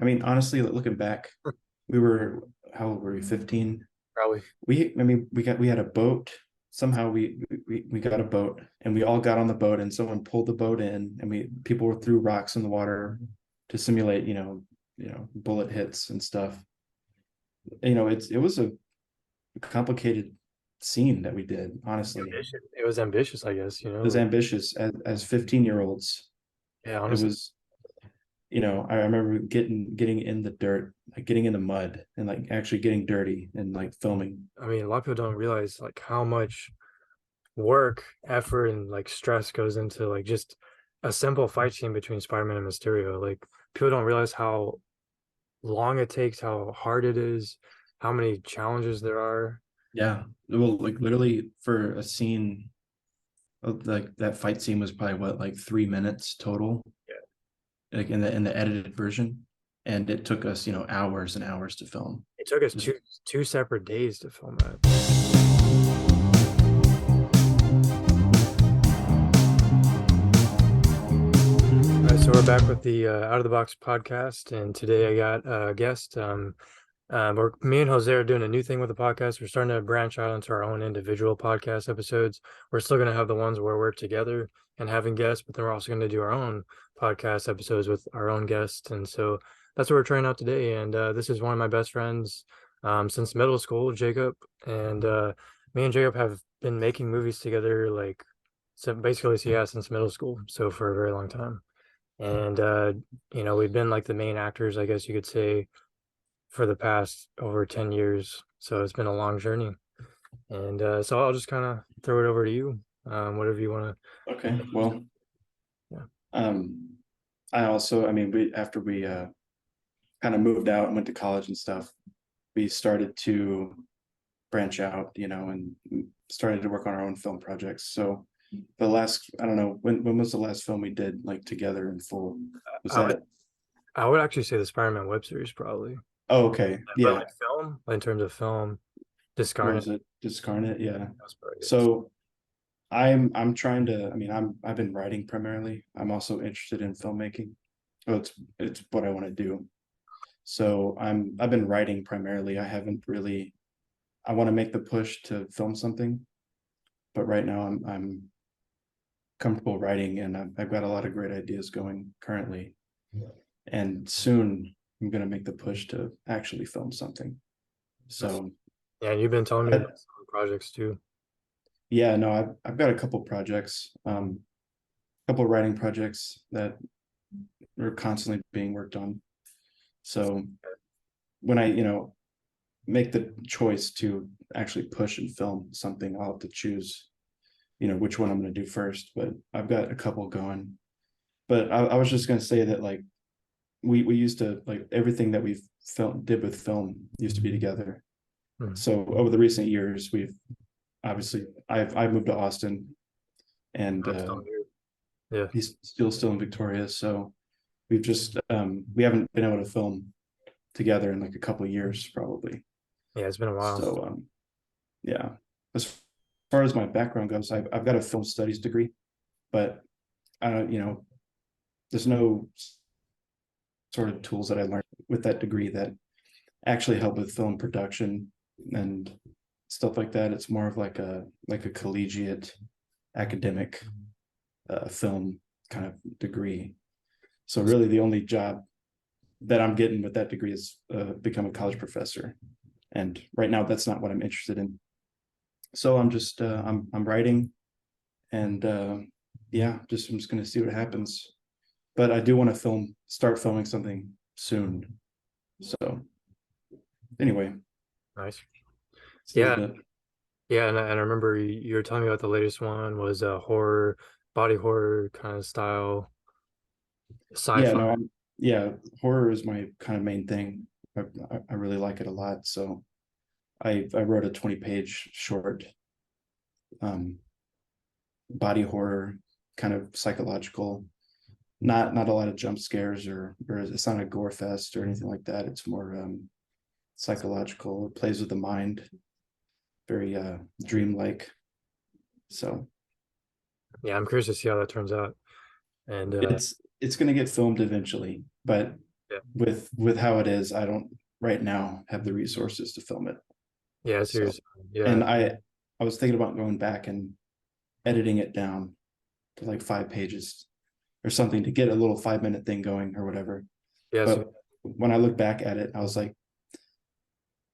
I mean, honestly, looking back, we were how old were we? 15. Probably. We had a boat. Somehow we got a boat and we all got on the boat and someone pulled the boat in and we people were threw rocks in the water to simulate, bullet hits and stuff. It was a complicated scene that we did, honestly. Ambitious. It was ambitious, I guess, It was like, ambitious as 15-year-olds. yeah, It honestly. was, I remember getting in the dirt, like getting in the mud and like actually getting dirty and like filming. I mean, a lot of people don't realize like how much work, effort, and like stress goes into like just a simple fight scene between Spider-Man and Mysterio. Like people don't realize how long it takes, how hard it is, how many challenges there are. Yeah. Well, like literally for a scene, like that fight scene was probably what, like 3 minutes total, Yeah. like in the edited version. And it took us, hours and hours to film. It took us Just two separate days to film that. All right, so we're back with the Out of the Box podcast, and today I got a guest. Me and Jose are doing a new thing with the podcast. We're starting to branch out into our own individual podcast episodes. We're still going to have the ones where we're together and having guests, but then we're also going to do our own podcast episodes with our own guests. And so that's what we're trying out today. And this is one of my best friends since middle school, Jacob. And me and Jacob have been making movies together, like, so basically, so yeah, since middle school. So for a very long time. And we've been like the main actors, I guess you could say, for the past over 10 years. So it's been a long journey. And so I'll just kind of throw it over to you. Whatever you want okay. to. Well, Yeah. um, I mean, we after we kind of moved out and went to college and stuff, we started to branch out, and started to work on our own film projects. So I don't know, when was the last film we did like together in full? Was I would that I would actually say the Spider-Man web series probably. Oh, okay. But Yeah. like film, in terms of film, What Discarnate, was it? Discarnate, yeah. that was probably it. So I'm trying to, I mean, I've been writing primarily. I'm also interested in filmmaking. So it's what I want to do. So I've been writing primarily. I haven't really I want to make the push to film something, but right now I'm comfortable writing and I've got a lot of great ideas going currently. And soon I'm gonna make the push to actually film something. That's, So yeah, you've been telling me I, about some projects too. yeah, no, I've got a couple projects, a couple writing projects that are constantly being worked on. So when I, make the choice to actually push and film something, I'll have to choose, which one I'm going to do first. But I've got a couple going. But I was just going to say that like we used to like everything that we've did with film used to be together. Hmm. So over the recent years, we've obviously I've moved to Austin and I'm still here. Yeah. he's still in Victoria. So we haven't been able to film together in like a couple of years probably. Yeah, it's been a while. So yeah. As far as my background goes, I've got a film studies degree, but I don't, there's no sort of tools that I learned with that degree that actually help with film production and stuff like that. It's more of like a collegiate academic film kind of degree. So really the only job that I'm getting with that degree is become a college professor. And right now that's not what I'm interested in. So I'm writing and yeah, I'm just gonna see what happens. But I do want to start filming something soon. So anyway, Nice. it's a little Yeah. bit. Yeah. And I remember you were telling me about the latest one was a horror, body horror kind of style, Yeah, sci-fi. no, yeah, horror is my kind of main thing. I really like it a lot. So I wrote a 20-page short, um, body horror, kind of psychological. Not a lot of jump scares or it's not a gore fest or anything like that. It's more psychological. It plays with the mind, very dreamlike. So Yeah, I'm curious to see how that turns out. And it's gonna get filmed eventually, but Yeah. with how it is, I don't right now have the resources to film it. Yeah, So, seriously. Yeah. and I was thinking about going back and editing it down to like 5 pages or something to get a little 5 minute thing going or whatever. Yeah. So But when I look back at it, I was like,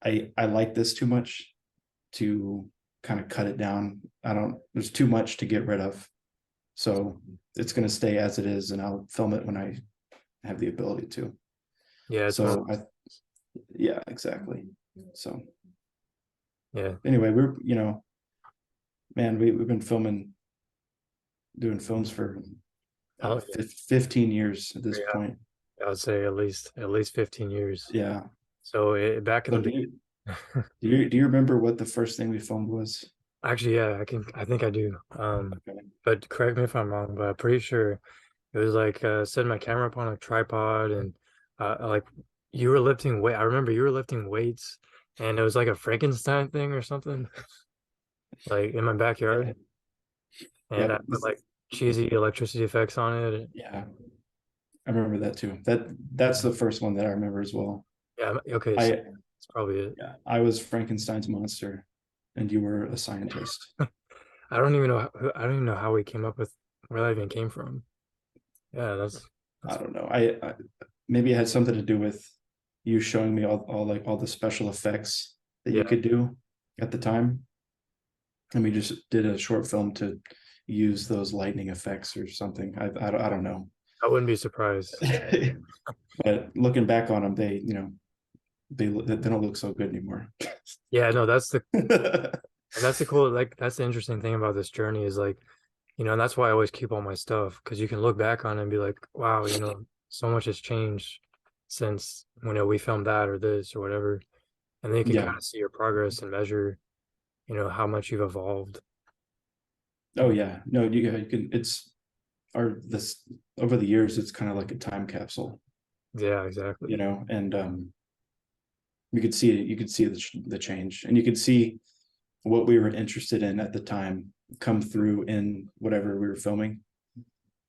I like this too much to kind of cut it down. There's too much to get rid of. So it's going to stay as it is, and I'll film it when I have the ability to. yeah, it's more. So yeah, exactly. So Yeah. anyway, man, we've been doing films for Oh, 15 years at this yeah. point. I would say at least 15 years. Yeah. So back in So the do you remember what the first thing we filmed was? actually, yeah, I think I do. Okay. But correct me if I'm wrong, but I'm pretty sure it was like setting my camera up on a tripod and like you were lifting weight. I remember you were lifting weights and it was like a Frankenstein thing or something, like in my Yeah. backyard. And I Yep. put like cheesy electricity effects on it. Yeah. I remember that too. That's the first one that I remember as well. Yeah, okay, so I that's probably it. Yeah, I was Frankenstein's monster, and you were a scientist. I don't even know how we came up with where that even came from. Yeah, I that's don't know. I maybe it had something to do with you showing me all the special effects that you yeah. could do at the time, and we just did a short film to use those lightning effects or something. I don't know. I wouldn't be surprised. But looking back on them, they don't look so good anymore. Yeah, no, that's the cool, like that's the interesting thing about this journey is like, and that's why I always keep all my stuff because you can look back on it and be like, wow, so much has changed since we filmed that or this or whatever. And then you can Yeah. kind of see your progress and measure, how much you've evolved. Oh yeah. No, you can. It's or this over the years. It's kind of like a time capsule, Yeah, exactly. and you could see it. You could see the change, and you could see what we were interested in at the time come through in whatever we were filming.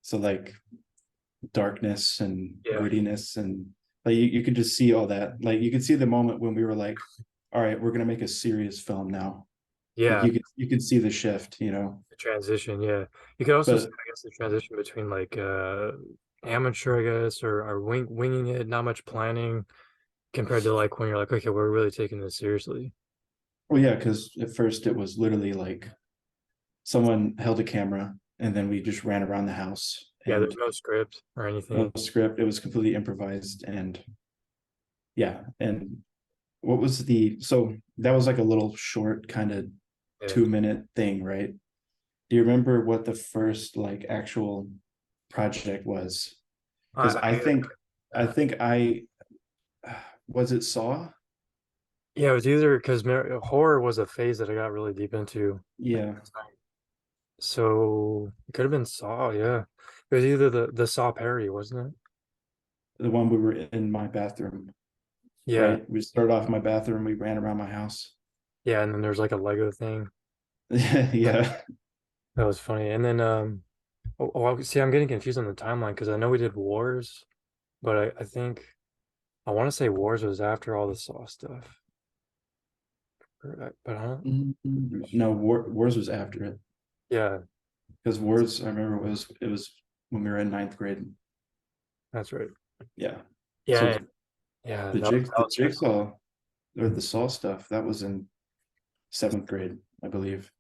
So like darkness and Yeah. grittiness, and like you could just see all that. Like you could see the moment when we were like, all right, we're gonna make a serious film now. Like Yeah. you could see the shift, The transition. Yeah. You could also see, But I guess, the transition between like amateur, I guess, or winging it, not much planning compared to like when you're like, okay, we're really taking this seriously. well, yeah, because at first it was literally like someone held a camera and then we just ran around the house Yeah, there's and no script or no anything. script. It was completely improvised, and yeah. And what was the so that was like a little short kind of Yeah. 2 minute thing, right? Do you remember what the first like actual project was? Because I I think I was it Saw? yeah, it was either because horror was a phase that I got really deep into. Yeah, So it could have been Saw, yeah. It was either the Saw parody, wasn't it? the one we were in my bathroom, Yeah. right? We started off in my bathroom, we ran around my house. Yeah, and then there's like a Lego thing. Yeah. That was funny. And then see, I'm getting confused on the timeline because I know we did Wars, but I think I want to say Wars was after all the Saw stuff. But I don't. No, Wars was after it. Yeah, Because Wars, I remember it was when we were in ninth grade. that's right. Yeah. Yeah, So yeah, that the was pretty cool. jigsaw or the Saw stuff, that was in seventh grade, I believe.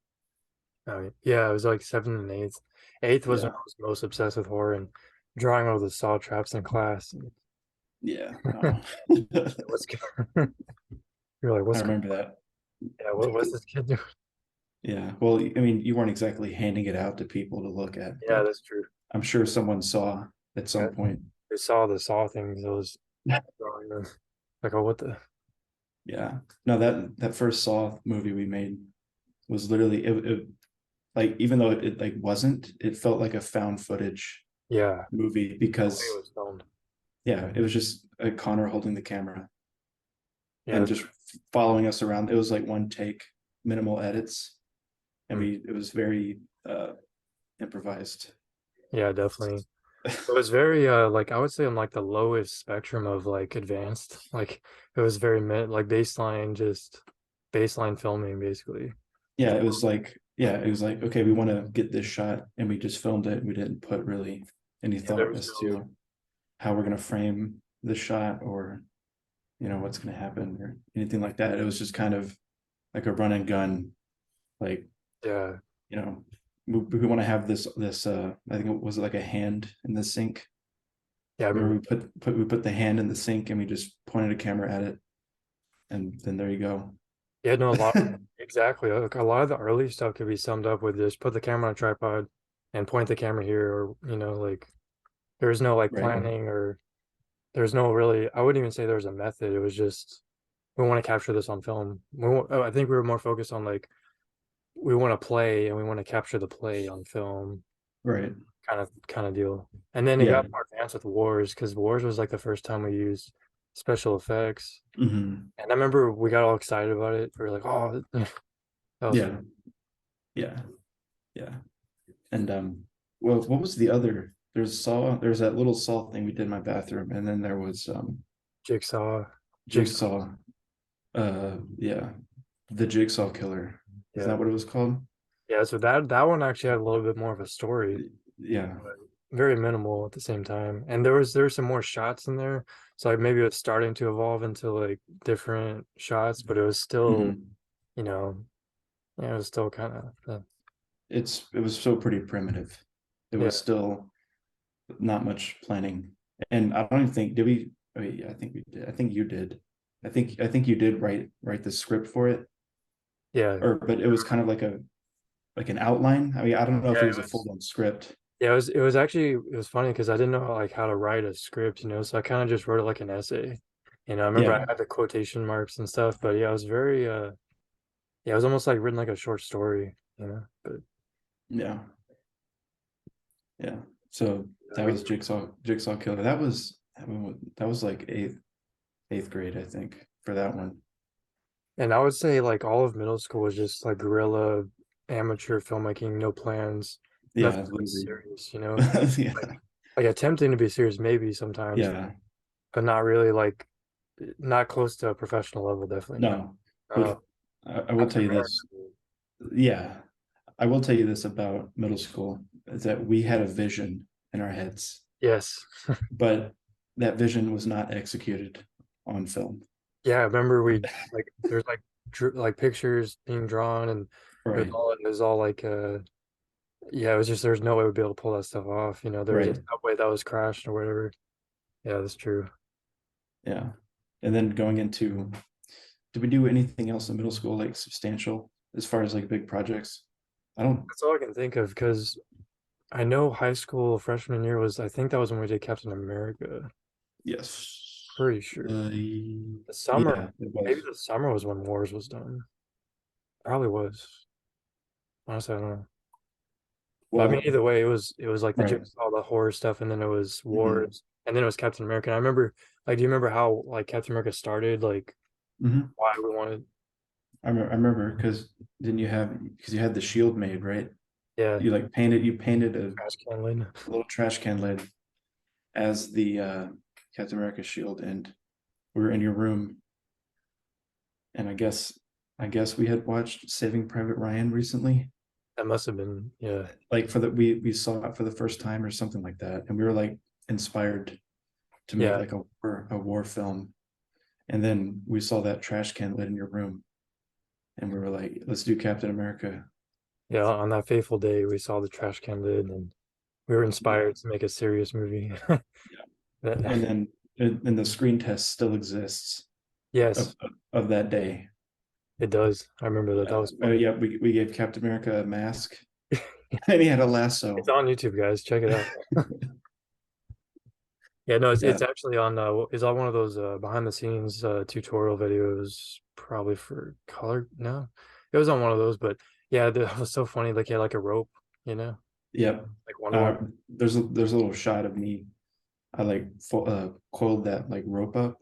Yeah, it was like seventh and eighth. Eighth was when Yeah. I was most obsessed with horror and drawing all the Saw traps in class. Yeah. No. What's you're like, I what's remember that. yeah, what's this kid doing? Yeah. Well, I mean, you weren't exactly handing it out to people to look at, Yeah, but that's true. I'm sure someone saw at Yeah, some point. they saw the Saw things. I was drawing them. Like, oh, what the? Yeah. No, that first Saw movie we made was literally it like even though it like wasn't, it felt like a found footage Yeah, movie the way it because was filmed. yeah, it was just Connor holding the camera Yeah, and just following us around. It was like one take, minimal edits, and mm, it was very improvised. yeah, definitely. It was very like I would say on like the lowest spectrum of like advanced. Like it was very mid like baseline, just baseline filming basically. Yeah, it was like, yeah, it was like, okay, we want to get this shot, and we just filmed it. We didn't put really any Yeah, there thought was as no, to how we're going to frame the shot, or what's going to happen, or anything like that. It was just kind of like a run and gun, like, yeah. you know we want to have this I think it was like a hand in the sink. Yeah, I Remember, remember. we put the hand in the sink, and we just pointed a camera at it, and then there you go. Yeah, no, a lot exactly. Like, a lot of the early stuff could be summed up with just put the camera on a tripod and point the camera here, or like there was no like Right, planning, or there's no really, I wouldn't even say there was a method. It was just we want to capture this on film. I think we were more focused on like we want to play and we want to capture the play on film, right. kind of deal. And then it Yeah. got more advanced with Wars, because Wars was like the first time we used special effects. Hmm. And I remember we got all excited about it. We were like, oh, that was Yeah, yeah, yeah. And well, what was the other? There's that little saw thing we did in my bathroom, and then there was Jigsaw. Jigsaw. jigsaw. Yeah, the jigsaw killer. Is Yeah. that what it was called? Yeah. So that one actually had a little bit more of a story, Yeah. but very minimal at the same time. And there were some more shots in there. So like maybe it's starting to evolve into like different shots, but it was still, Hmm. you know, yeah, it was still kind of It was so pretty primitive. It yeah. was still not much planning, and I don't even think did we. Oh, yeah, I think we did. I think you did. I think you did write the script for it, Yeah. or but it was kind of like an outline. I mean, I don't know if Yeah, it it was a was. full-on script. Yeah, it was actually it was funny because I didn't know like how to write a script, so I kind of just wrote it like an essay. I remember I Yeah, had the quotation marks and stuff, but yeah, it was very yeah, it was almost like written like a short story. But yeah, yeah. So that we was Jigsaw Killer. That was like eighth grade, I think, for that one. and I would say like all of middle school was just like guerrilla amateur filmmaking, no plans, Yeah, nothing really literally. serious. Like Yeah, like attempting to be serious maybe sometimes, yeah. but not really like not close to a professional level, definitely not. No, but Uh I will tell Captain you America. this. Yeah, I will tell you this about middle school, is that we had a vision in our heads, Yes. but that vision was not executed on film. Yeah, I remember we like there's like like pictures being drawn, and Right, it was all like yeah, it was just there's no way we'd be able to pull that stuff off. There was a right. subway that was crashed or whatever. Yeah, that's true. Yeah. And then going into, did we do anything else in middle school like substantial as far as like big projects? I don't, That's all I can think of because I know high school freshman year was I think that was when we did Captain America. yes. Pretty sure. Uh, The summer, yeah, it maybe was. the summer was when Wars was done. Probably was. Honestly, I don't know. But I mean, Well, either way, it was like the right. Jigsaw, the horror stuff, and then it was Hmm. Wars, and then it was Captain America. And I remember, like, do you remember how like Captain America started? Like, Hmm. why we wanted? I remember because because you had the shield made, right? Yeah, You painted a trash can lid. little trash can lid as the Captain America shield, and we were in your room, and I guess we had watched Saving Private Ryan recently. That must have been, yeah, Like we saw it for the first time or something like that, and we were like inspired to make yeah, like a war film, and then we saw that trash can lid in your room, and we were like, let's do Captain America. yeah. On that fateful day, we saw the trash can lid, and we were Yeah, inspired to make a serious movie. and then and the screen test still exists Yes, of that day. it does. I remember that. That Yeah, was fun. yeah, we gave Captain America a mask, and he had a It's lasso. on YouTube, guys. Check it out. Yeah, no, Yeah, it's actually on it's on one of those behind the scenes tutorial videos, probably for color. No, it was on one of those, but yeah, that was so funny. Like, he had like a rope, you know, yep. like Wonder Woman. There's a little shot of me. I like coiled that like rope up,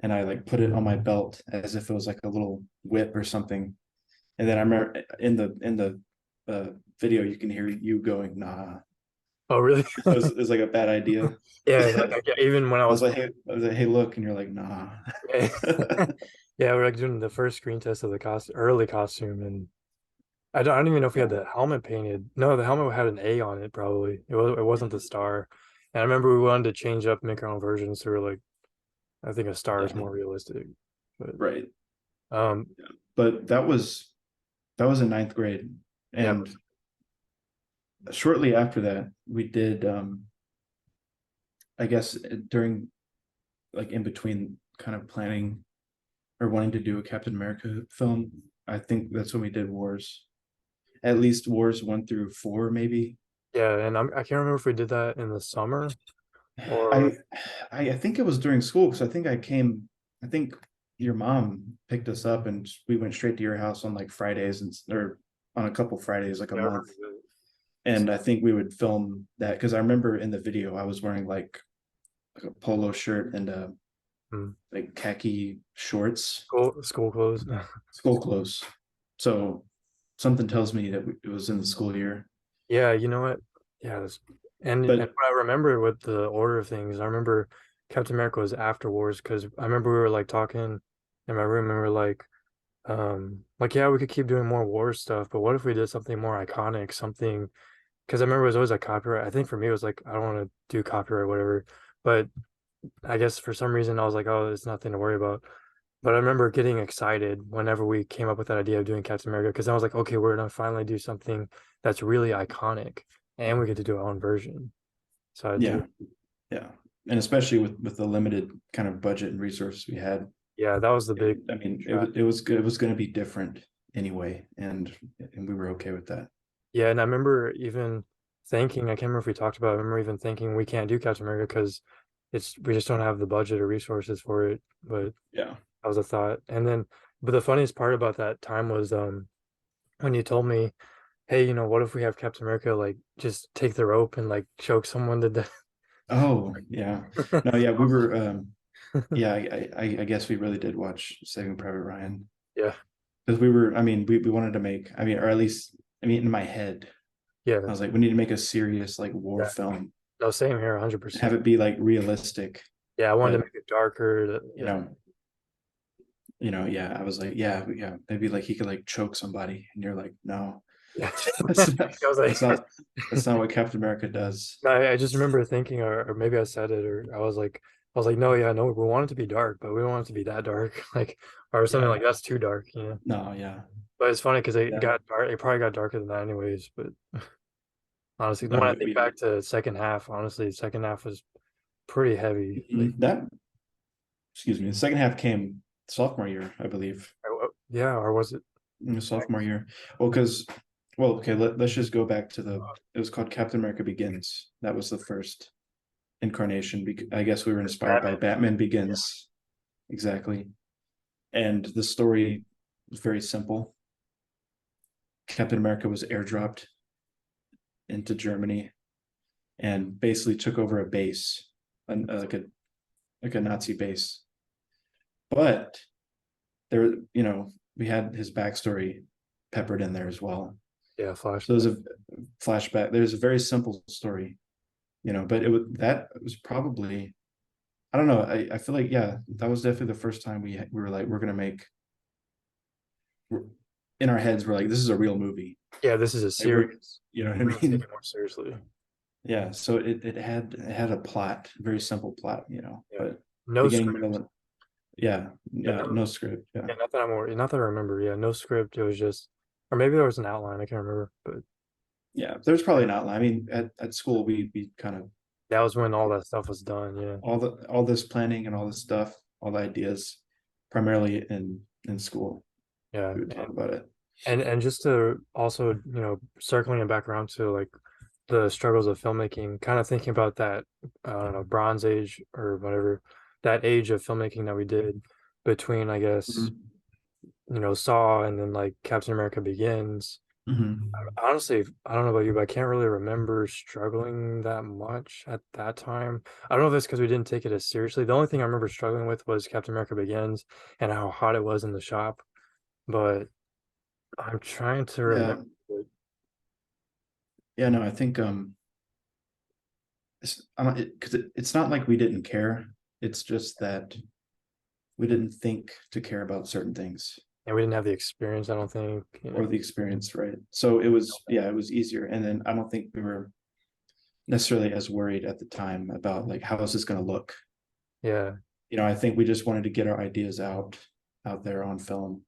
and I like put it on my belt as if it was like a little whip or something. And then I remember in the video you can hear you going, nah. Oh, really? It was like a bad idea. Yeah, like, even when I was I was like, hey, look, and you're like, nah. yeah, yeah, we're like doing the first screen test of the early costume, and I don't even know if we had Yeah, the helmet painted. No, the helmet had an A on it, probably. It wasn't the star. And I remember we wanted to change up, make our own versions, so we are like, I think a star is yeah, more realistic. But right. um, Yeah. But that was in ninth grade, yeah, and shortly after that, we did. I guess during like in between, kind of planning or wanting to do a Captain America film. I think that's when we did Wars. At least Wars 1 through 4, maybe. yeah, and I can't remember if we did that in the summer I or I think it was during school because I think I came. I think your mom picked us up and we went straight to your house on like Fridays and or on a couple Fridays like a yeah, I remember month. And I think we would film that because I remember in the video I was wearing like a polo shirt and like khaki shorts, school clothes. school clothes. So something tells me that it was in the school year. Yeah, you know what? Yeah, and But what I remember with the order of things, I remember Captain America was after Wars because I remember we were like talking in my room and we were like yeah, we could keep doing more war stuff, but what if we did something more iconic, something because I remember it was always like copyright. I think for me it was like I don't want to do copyright, whatever. But I guess for some reason I was like, oh, it's nothing to worry about. But I remember getting excited whenever we came up with that idea of doing Captain America because I was like, okay, we're gonna finally do something that's really iconic and we get to do our own version. So I do, yeah, yeah, and especially with the limited kind of budget and resources we had, yeah, that was the big I mean, shot. it was good. It was going to be different anyway, and we were okay with that. Yeah, and I remember even thinking, I can't remember if we talked about it, I remember even thinking we can't do Captain America because we just don't have the budget or resources for it. But Yeah. that was a thought. And then, but the funniest part about that time was when you told me, hey, what if we have Captain America like just take the rope and like choke someone to death? Oh, yeah. No, yeah, we were. Yeah, I guess we really did watch Saving Private Ryan Yeah, because we were. I mean, we wanted to make. I mean, or at least, I mean, in my head, I yeah, was like, we need to make a serious like war yeah. film, No, same here, have 100%. it be like realistic, Yeah, I wanted to but make it darker. you Yeah. know, yeah, I was like, yeah, maybe like he could like choke somebody, and you're like, no, Yeah. that's not, I was that's like, not, that's not what Captain America does. I just remember thinking, or maybe I said it, or I was like, no, yeah, no, we want it to be dark, but we don't want it to be that dark, like, or something Yeah, like that's too dark, no, yeah, But it's funny because it yeah. got dark. It probably got darker than that, anyways. But honestly, No, when I think back to second half, honestly, second half was pretty heavy. Like, that excuse me, the second half came sophomore year, I believe. yeah, or was it? Sophomore year. Well, because okay, let's just go back to the it was called Captain America Begins. That was the first incarnation. I guess we were inspired by Batman. Batman Yeah, Begins. Exactly. And the story was very simple. Captain America was airdropped into Germany and basically took over a base, like a Nazi base. But there, we had his backstory peppered in there as well. yeah, So there's flashback. a flashback. There's a very simple story, but that was probably, I don't know. I feel like, yeah, that was definitely the first time we were like, we're gonna make, in our heads, we're like, this is a real movie. Yeah, this is a Like serious. you know what I We're gonna take mean? it more seriously. Yeah. So it had a plot, a very simple plot, Yeah, but no beginning, middle, script. and yeah, Yeah, yeah, no script. Yeah. yeah, not that I remember. Yeah, no script. It was just, or maybe there was an outline. I can't remember, but Yeah. There's probably an outline. I mean, at school we kind of that was when all that stuff was done. Yeah, all this planning and all this stuff, all the ideas, primarily in school. yeah, We would talk about it. and just to also, circling it back around to like the struggles of filmmaking, kind of thinking about that, I don't know, Bronze Age or whatever, that age of filmmaking that we did between, I guess, Mhm. Saw and then like Captain America Begins. Mhm. Honestly, I don't know about you, but I can't really remember struggling that much at that time. I don't know if it's because we didn't take it as seriously. The only thing I remember struggling with was Captain America Begins and how hot it was in the shop. But I'm trying to remember. Yeah, yeah. No, I think it's not like we didn't care. It's just that we didn't think to care about certain things And we didn't have the experience, I don't think. or the experience, right? So it was, yeah, it was easier. And then I don't think we were necessarily as worried at the time about like how is this going to look. Yeah, I think we just wanted to get our ideas out there on film.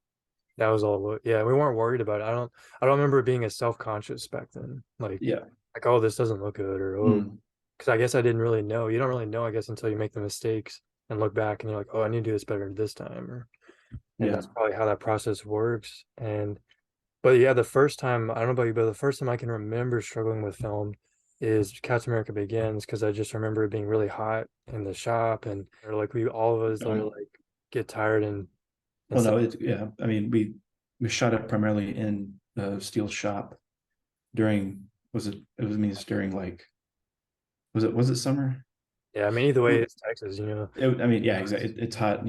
that was all. Yeah, we weren't worried about it. I don't remember being as self-conscious back then. Yeah. Oh, this doesn't look good, or oh, Mm, because I guess I didn't really know. You don't really know, I guess, until you make the mistakes and look back and you're like, oh, I need to do this better this time, or and yeah. that's probably how that process works. And but yeah, the first time, I don't know about you, but the first time I can remember struggling with film is Captain America Begins, because I just remember it being really hot in the shop, and or like we all of us are Um, like get tired and well, stuff. no, yeah. I mean, we shot it primarily in the steel shop during, it was means during like, was it summer? Yeah, I mean, either way, it's Texas, you know. I mean, yeah, exactly. It's hot,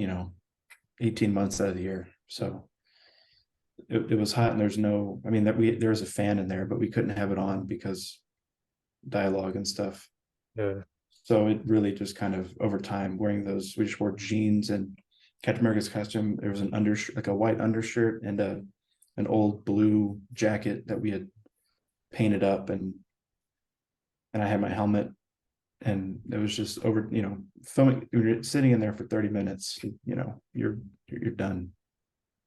18 months out of the year. So it was hot, and there's no, I mean, there was a fan in there, but we couldn't have it on because dialogue and stuff. Yeah, So it really just kind of over time wearing those, we just wore jeans and Captain America's costume. There was an undershirt, like a white undershirt, and an old blue jacket that we had painted up, and I had my helmet, and it was just over, filming. You're sitting in there for 30 minutes, you're done.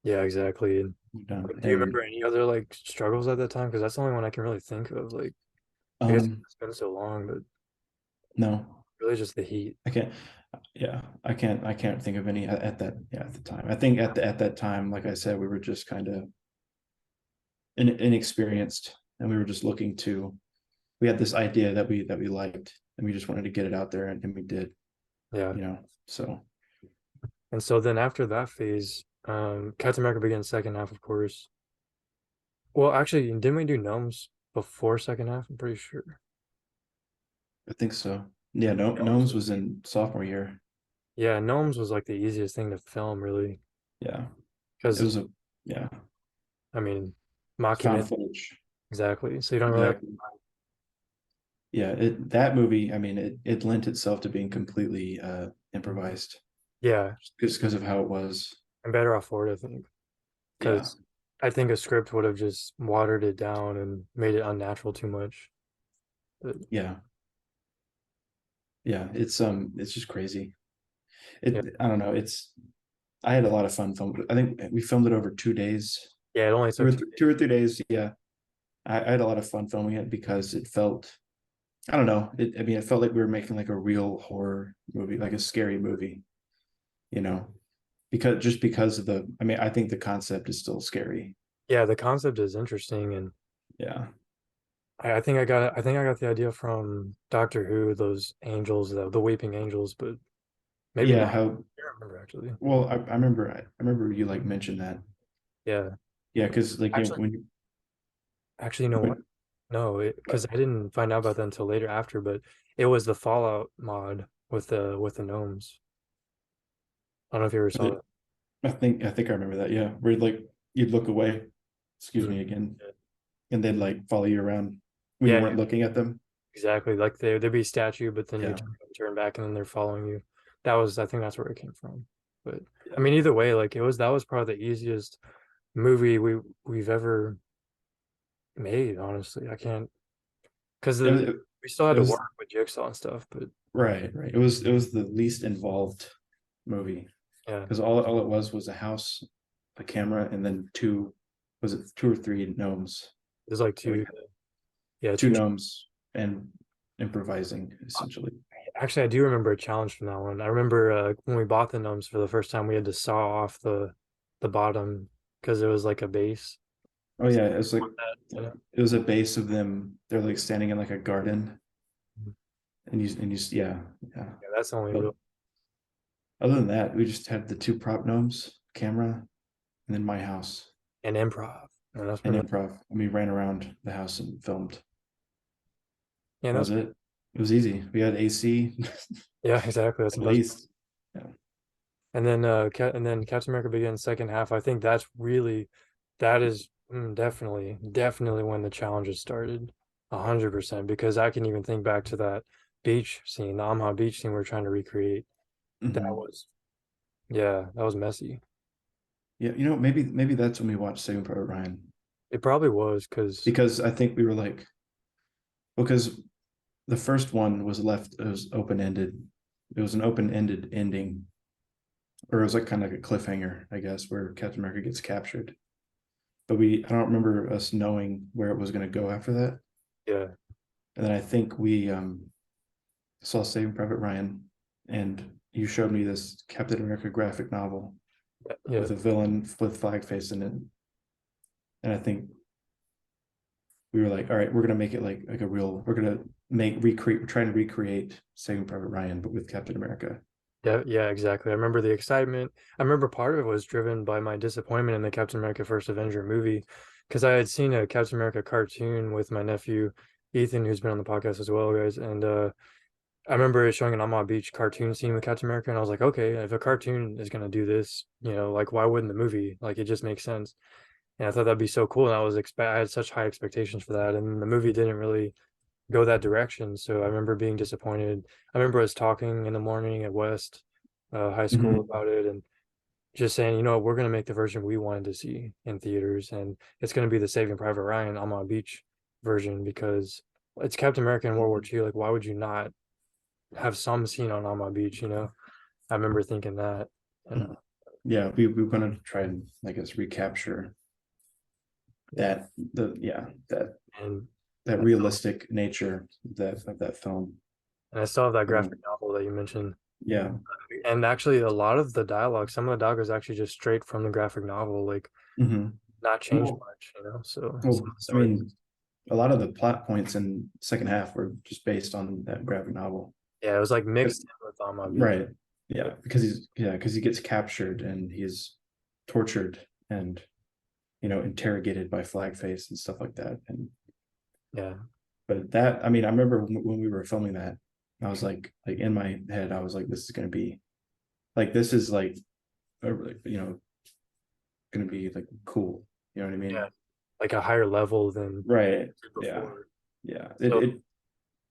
yeah, exactly. And You're done. do you And remember any other like struggles at that time? Because that's the only one I can really think of. Like, I guess um it's been so long, but no, really just the heat. I can't. Yeah, I can't think of any at that. Yeah, at the time. I think at that time, like I said, we were just kind of inexperienced, and we were just looking to. We had this idea that we liked, and we just wanted to get it out there, and we did. Yeah. So And so then after that phase, Captain America Begins second half, of course. Well, actually, didn't we do Gnomes before second half? I'm pretty sure. I think so. Yeah, no, Gnomes was in sophomore year. Yeah, Gnomes was like the easiest thing to film, really, Yeah, it because was a yeah I mean, found mockumentary, footage. exactly. So you don't really have, Exactly. Yeah, that movie. I mean, it lent itself to being completely improvised, yeah, just because of how it was. I'm better off for it, I think, Yeah, because I think a script would have just watered it down and made it unnatural too much. But yeah, yeah. It's just crazy. yeah, I don't know. I had a lot of fun filming. I think we filmed it over 2 days, yeah, it only two took or two. 2 or 3 days. Yeah, I had a lot of fun filming it because it felt. I don't know. I mean, it felt like we were making like a real horror movie, like a scary movie. You know, because of the. I mean, I think the concept is still scary. Yeah, the concept is interesting, and Yeah. I think I got the idea from Doctor Who, those angels, the weeping angels, but maybe Yeah. not. How I don't remember actually. well? I remember you like mentioned that. Yeah, Yeah, because like actually, you know what? when No, because I didn't find out about that until later after, but it was the Fallout mod with the gnomes. I don't know if you ever saw that. I think I remember that. Yeah, where like you'd look away. Excuse Mhm. me again, and they'd like follow you around when you Yeah, weren't looking at them. exactly. Like there'd be a statue, but then you Yeah. turn back and then they're following you. I think that's where it came from. But I Yeah. mean, either way, like that was probably the easiest movie we've ever made, honestly. I can't because It, the it, we still had it to was work with Jigsaw and stuff, but right. It was the least involved movie yeah, because all it was a house, a camera, and then was it two or three gnomes? there's like And we two, had yeah, two two. gnomes and improvising essentially. Actually, I do remember a challenge from that one. I remember when we bought the gnomes for the first time, we had to saw off the bottom because it was like a base. Oh yeah, it was like You know? it was a base of them. They're like standing in like a garden, and you yeah. Yeah, that's the only But real other than that, we just had the two prop gnomes, camera, and then my house and improv. And that's and pretty much improv. And we ran around the house and filmed. yeah, That that's was it. It was easy. We had AC yeah, exactly. That's at the best. least. Yeah. And then Captain America Begins second half. I think that is definitely when the challenges started, 100%. Because I can even think back to that beach scene, the Omaha beach scene we're trying to recreate. That Mhm. was, yeah, that was messy. Yeah, maybe that's when we watched Saving Private Ryan, It probably was because, because I think we were like, because the first one was left, it was open ended. It was an open ended ending, or it was like kind of like a cliffhanger, I guess, where Captain America gets captured. But I don't remember us knowing where it was going to go after that. yeah, And then I think we saw Saving Private Ryan, and you showed me this Captain America graphic novel yeah, with a villain with flag face in it. And I think we were like, all right, we're gonna make it like a real, we're gonna we're trying to recreate Saving Private Ryan, but with Captain America. yeah, yeah, exactly. I remember the excitement. I remember part of it was driven by my disappointment in the Captain America First Avenger movie, because I had seen a Captain America cartoon with my nephew Ethan, who's been on the podcast as well, guys, and I remember it showing an Omaha Beach cartoon scene with Captain America, and I was like, okay, if a cartoon is gonna do this, like why wouldn't the movie? Like it just makes sense. And I thought that'd be so cool. And I had such high expectations for that. And the movie didn't really go that direction. So I remember being disappointed. I remember us talking in the morning at West High School Mhm. about it and just saying, we're gonna make the version we wanted to see in theaters, and it's gonna be the Saving Private Ryan Omaha Beach version because it's Captain America in World War II. Like, why would you not have some scene on Omaha Beach, I remember thinking that. And Yeah, we wanted to try and, I guess, recapture that, the yeah, and that I still, realistic nature of that film. and I still have that Um, graphic novel that you mentioned. yeah. And actually, a lot of the dialogue, some of the dialogue is actually just straight from the graphic novel, like Mhm. not changed Well, much. So some well, of the I stories, mean, a lot of the plot points in second half were just based on that graphic novel. yeah, it was like But, mixed in with Alma Beach. right. Yeah, because he gets captured and he's tortured and interrogated by Flagface and stuff like that. And Yeah, but that, I mean, I remember when we were filming that, I was like in my head, I was like, this is gonna be like, this is like a, gonna be like cool. You know what I yeah, mean? like a higher level than Right. Yeah. before. Yeah. So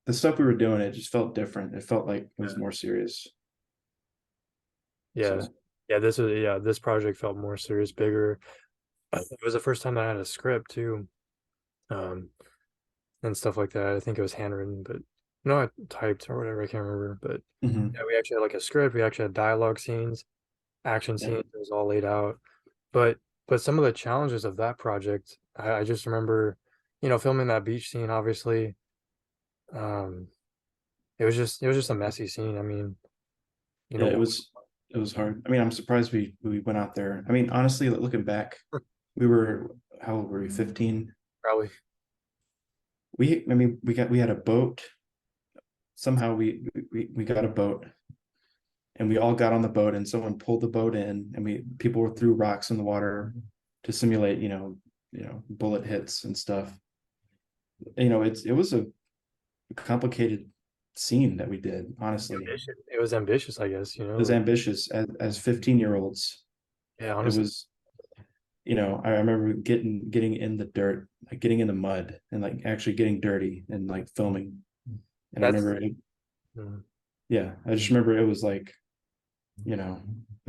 The stuff we were doing, it just felt different. It felt like it was yeah, more serious. yeah, So this project felt more serious, bigger. It was the first time I had a script too, um, and stuff like that. I think it was handwritten, but no, I typed or whatever. I can't remember, but mhm. yeah, we actually had like a script. We actually had dialogue scenes, action Yeah. scenes. It was all laid out. But some of the challenges of that project, I just remember, filming that beach scene. Obviously, um, it was just a messy scene. I mean, Yeah, wa- it was hard. I mean, I'm surprised we went out there. I mean, honestly, looking back, we were, how old were we? 15. probably I mean, we had a boat. Somehow we got a boat, and we all got on the boat, and someone pulled the boat in, and people were threw rocks in the water to simulate, bullet hits and stuff. It was a complicated scene that we did, honestly. ambitious. It was ambitious, I guess. As Like ambitious as 15-year-olds. yeah, It honestly, was, I remember getting in the dirt, like getting in the mud and like actually getting dirty and like filming. And I that's remember it, mm, yeah, I just remember it was like, you know,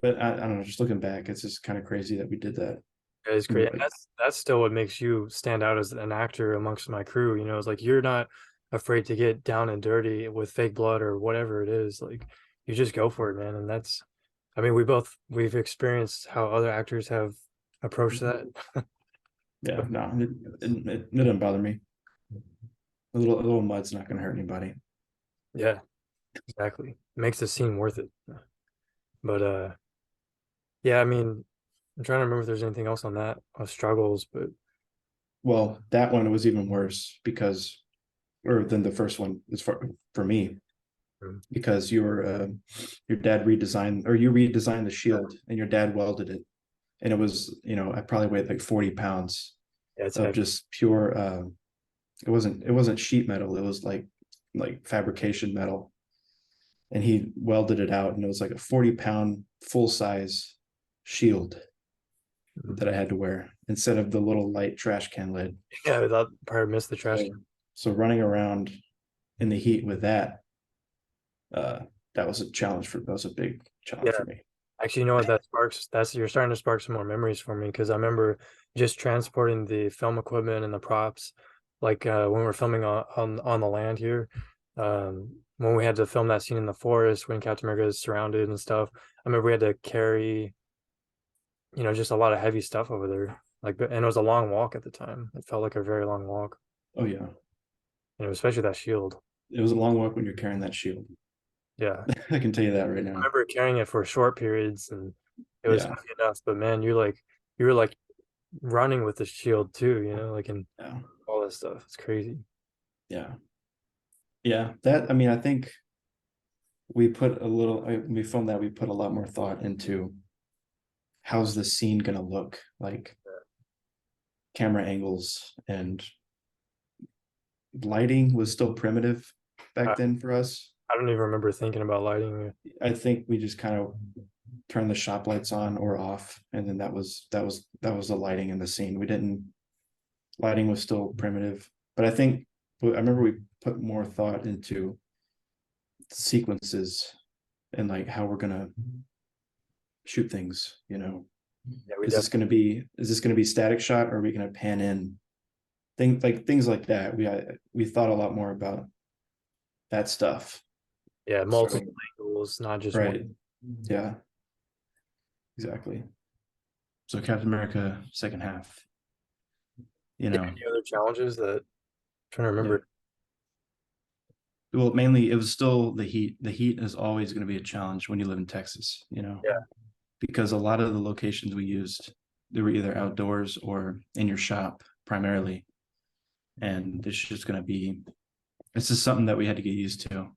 but I don't know, just looking back, it's just kind of crazy that we did that. that is And great, and that's still what makes you stand out as an actor amongst my crew. It's like you're not afraid to get down and dirty with fake blood or whatever it is. Like you just go for it, man. And that's, I mean, we've experienced how other actors have approached that. yeah, no, it didn't bother me. A little mud's not going to hurt anybody. Yeah, exactly. It makes the scene worth it. But yeah, I mean, I'm trying to remember if there's anything else on that of struggles, but Well, that one was even worse because, or than the first one, as for me, mm, because your dad redesigned, or you redesigned the shield and your dad welded it, and it was, I probably weighed like 40 pounds yeah, it's of heavy. just pure, it wasn't sheet metal, it was like fabrication metal, and he welded it out, and it was like a 40-pound full size shield Mm. that I had to wear instead of the little light trash can lid. Yeah, that part missed the trash So, can. so running around in the heat with that, uh, that was a big challenge Yeah. for me. Actually, you know what, you're starting to spark some more memories for me, because I remember just transporting the film equipment and the props, like when we were filming on the land here, when we had to film that scene in the forest when Captain America is surrounded and stuff. I remember we had to carry, just a lot of heavy stuff over there. Like, and it was a long walk at the time. It felt like a very long walk, Oh yeah, especially that shield. it was a long walk when you're carrying that shield. Yeah. I can tell you that right I now. remember carrying it for short periods and it was Yeah, heavy enough, but man, you were like running with the shield too, like in yeah, all this stuff. It's crazy. yeah, yeah. That I mean, I think we put a little. We filmed that. We put a lot more thought into how's the scene gonna look, like camera angles and lighting was still primitive I, back then for us. I don't even remember thinking about lighting. I think we just kind of turned the shop lights on or off, and then that was the lighting in the scene. We didn't lighting was still primitive, but I remember we put more thought into sequences and like how we're gonna shoot things. Yeah, we Is this gonna be static shot, or are we gonna pan in things like that? We thought a lot more about that stuff. yeah, Starting multiple angles, not just one. right. Yeah, exactly. So Captain America second half, you Yeah, know, any other challenges that I'm trying to yeah. remember? Well, mainly it was still the heat. The heat is always going to be a challenge when you live in Texas, Yeah, because a lot of the locations we used, they were either outdoors or in your shop primarily. And it's just something that we had to get used to,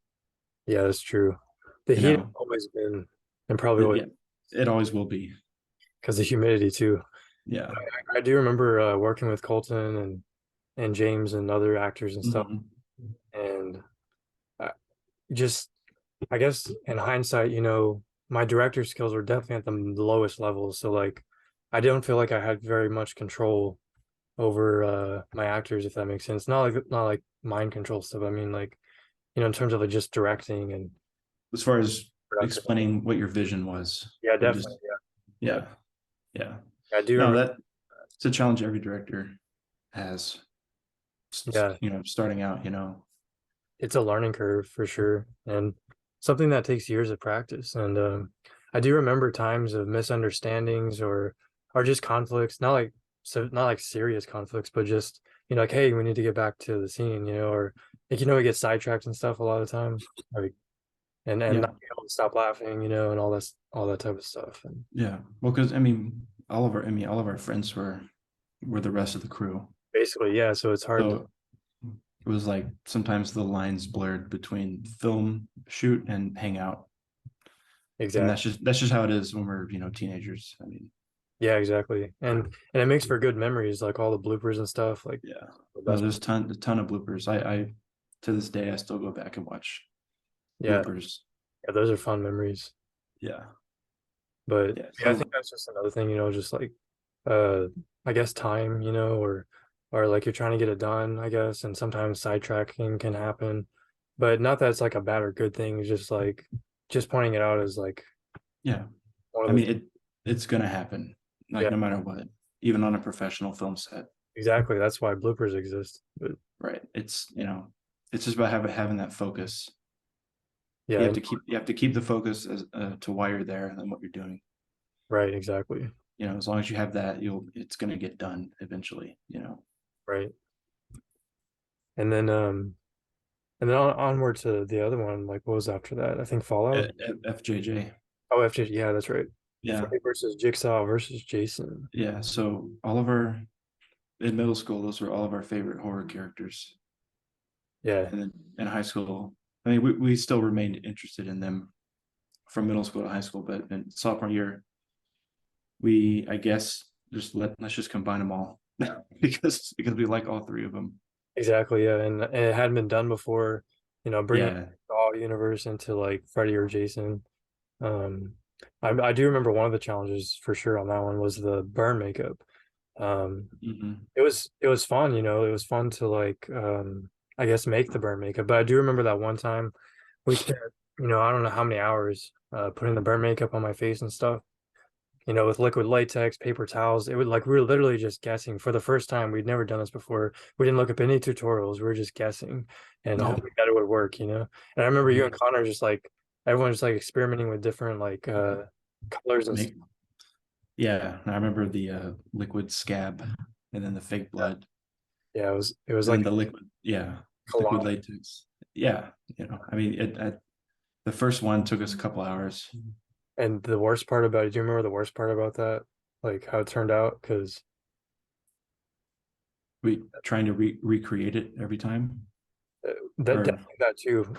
yeah, that's true. The you heat has know. always been, and probably always, Yeah, it always will be. because the humidity too. Yeah. I do remember working with Colton and James and other actors and stuff, Mhm. and I, just I guess in hindsight, my director skills were definitely at the lowest levels. So like, I don't feel like I had very much control over my actors, if that makes sense. Not like mind control stuff. I mean, like, in terms of like just directing and As far as production. explaining what your vision was, Yeah, and definitely. just Yeah, yeah, yeah. yeah. I do No, remember. it's a challenge every director has, Yeah, starting out, it's a learning curve for sure, and something that takes years of practice. And I do remember times of misunderstandings or just conflicts, not like serious conflicts, but just like, hey, we need to get back to the scene, or like we get sidetracked and stuff a lot of times, like and Yeah, not be able to stop laughing, and all that type of stuff. And yeah. Well, because all of our friends were the rest of the crew. basically, yeah. So it's hard to So it was like sometimes the lines blurred between film shoot and hang out, and exactly. that's just how it is when we're teenagers. I mean, Yeah, exactly. And it makes for good memories, like all the bloopers and stuff. Like yeah. the No, best. there's a ton of bloopers. I to this day I still go back and watch Yeah, bloopers. yeah, those are fun memories. Yeah, But yeah. yeah, I think So that's just another thing, just like uh I guess time, or like you're trying to get it done, I guess, and sometimes sidetracking can happen. But not that it's like a bad or good thing, it's just like just pointing it out as like yeah, one I of the mean it's gonna happen, like yeah, no matter what, even on a professional film set. exactly. That's why bloopers exist. But Right. It's just about having that focus. yeah, You have to keep the focus to why you're there and what you're doing. right, exactly. As long as you have that, it's gonna get done eventually. Right. And then onward to the other one, like what was after that? I think Fallout. FJJ. Oh, FJ, yeah, that's right. Yeah, Freddy versus Jigsaw versus Jason. yeah. So in middle school, those were all of our favorite horror characters, Yeah, and then in high school, I mean, we still remained interested in them from middle school to high school, but in sophomore year, we I guess let's just combine them all because we like all three of them. exactly. Yeah, and it hadn't been done before. Bringing Yeah. the all universe into like Freddy or Jason. Um, I do remember one of the challenges for sure on that one was the burn makeup. Hmm. It was fun. It was fun to like I guess make the burn makeup. But I do remember that one time we I don't know how many hours putting the burn makeup on my face and stuff. With liquid latex, paper towels. It would like we were literally just guessing for the first time. We'd never done this before. We didn't look up any tutorials. We were just guessing and Yeah. hoping that it would work. And I remember you and Mhm. Connor just like everyone just like experimenting with different like colors and stuff. Make Yeah, I remember the liquid scab and then the fake Yeah, blood yeah, it was and then like the liquid, yeah, liquid collage. latex. Yeah, I mean, the first one took us a couple hours. And the worst part about it, do you remember the worst part about that? Like how it turned out? Because We trying to recreate it every time, that or definitely that too.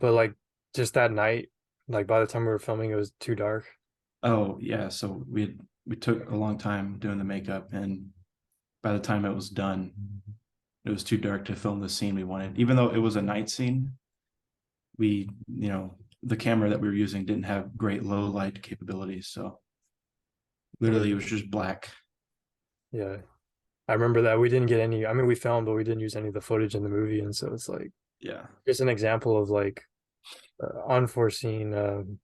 But like just that night, like by the time we were filming, it was too dark. oh yeah, so we took a long time doing the makeup, and by the time it was done, it was too dark to film the scene we wanted. Even though it was a night scene, we the camera that we were using didn't have great low light capabilities, so literally it was just black. Yeah. I remember that we didn't get any, I mean, we filmed, but we didn't use any of the footage in the movie. And so it's like Yeah, just an example of like unforeseen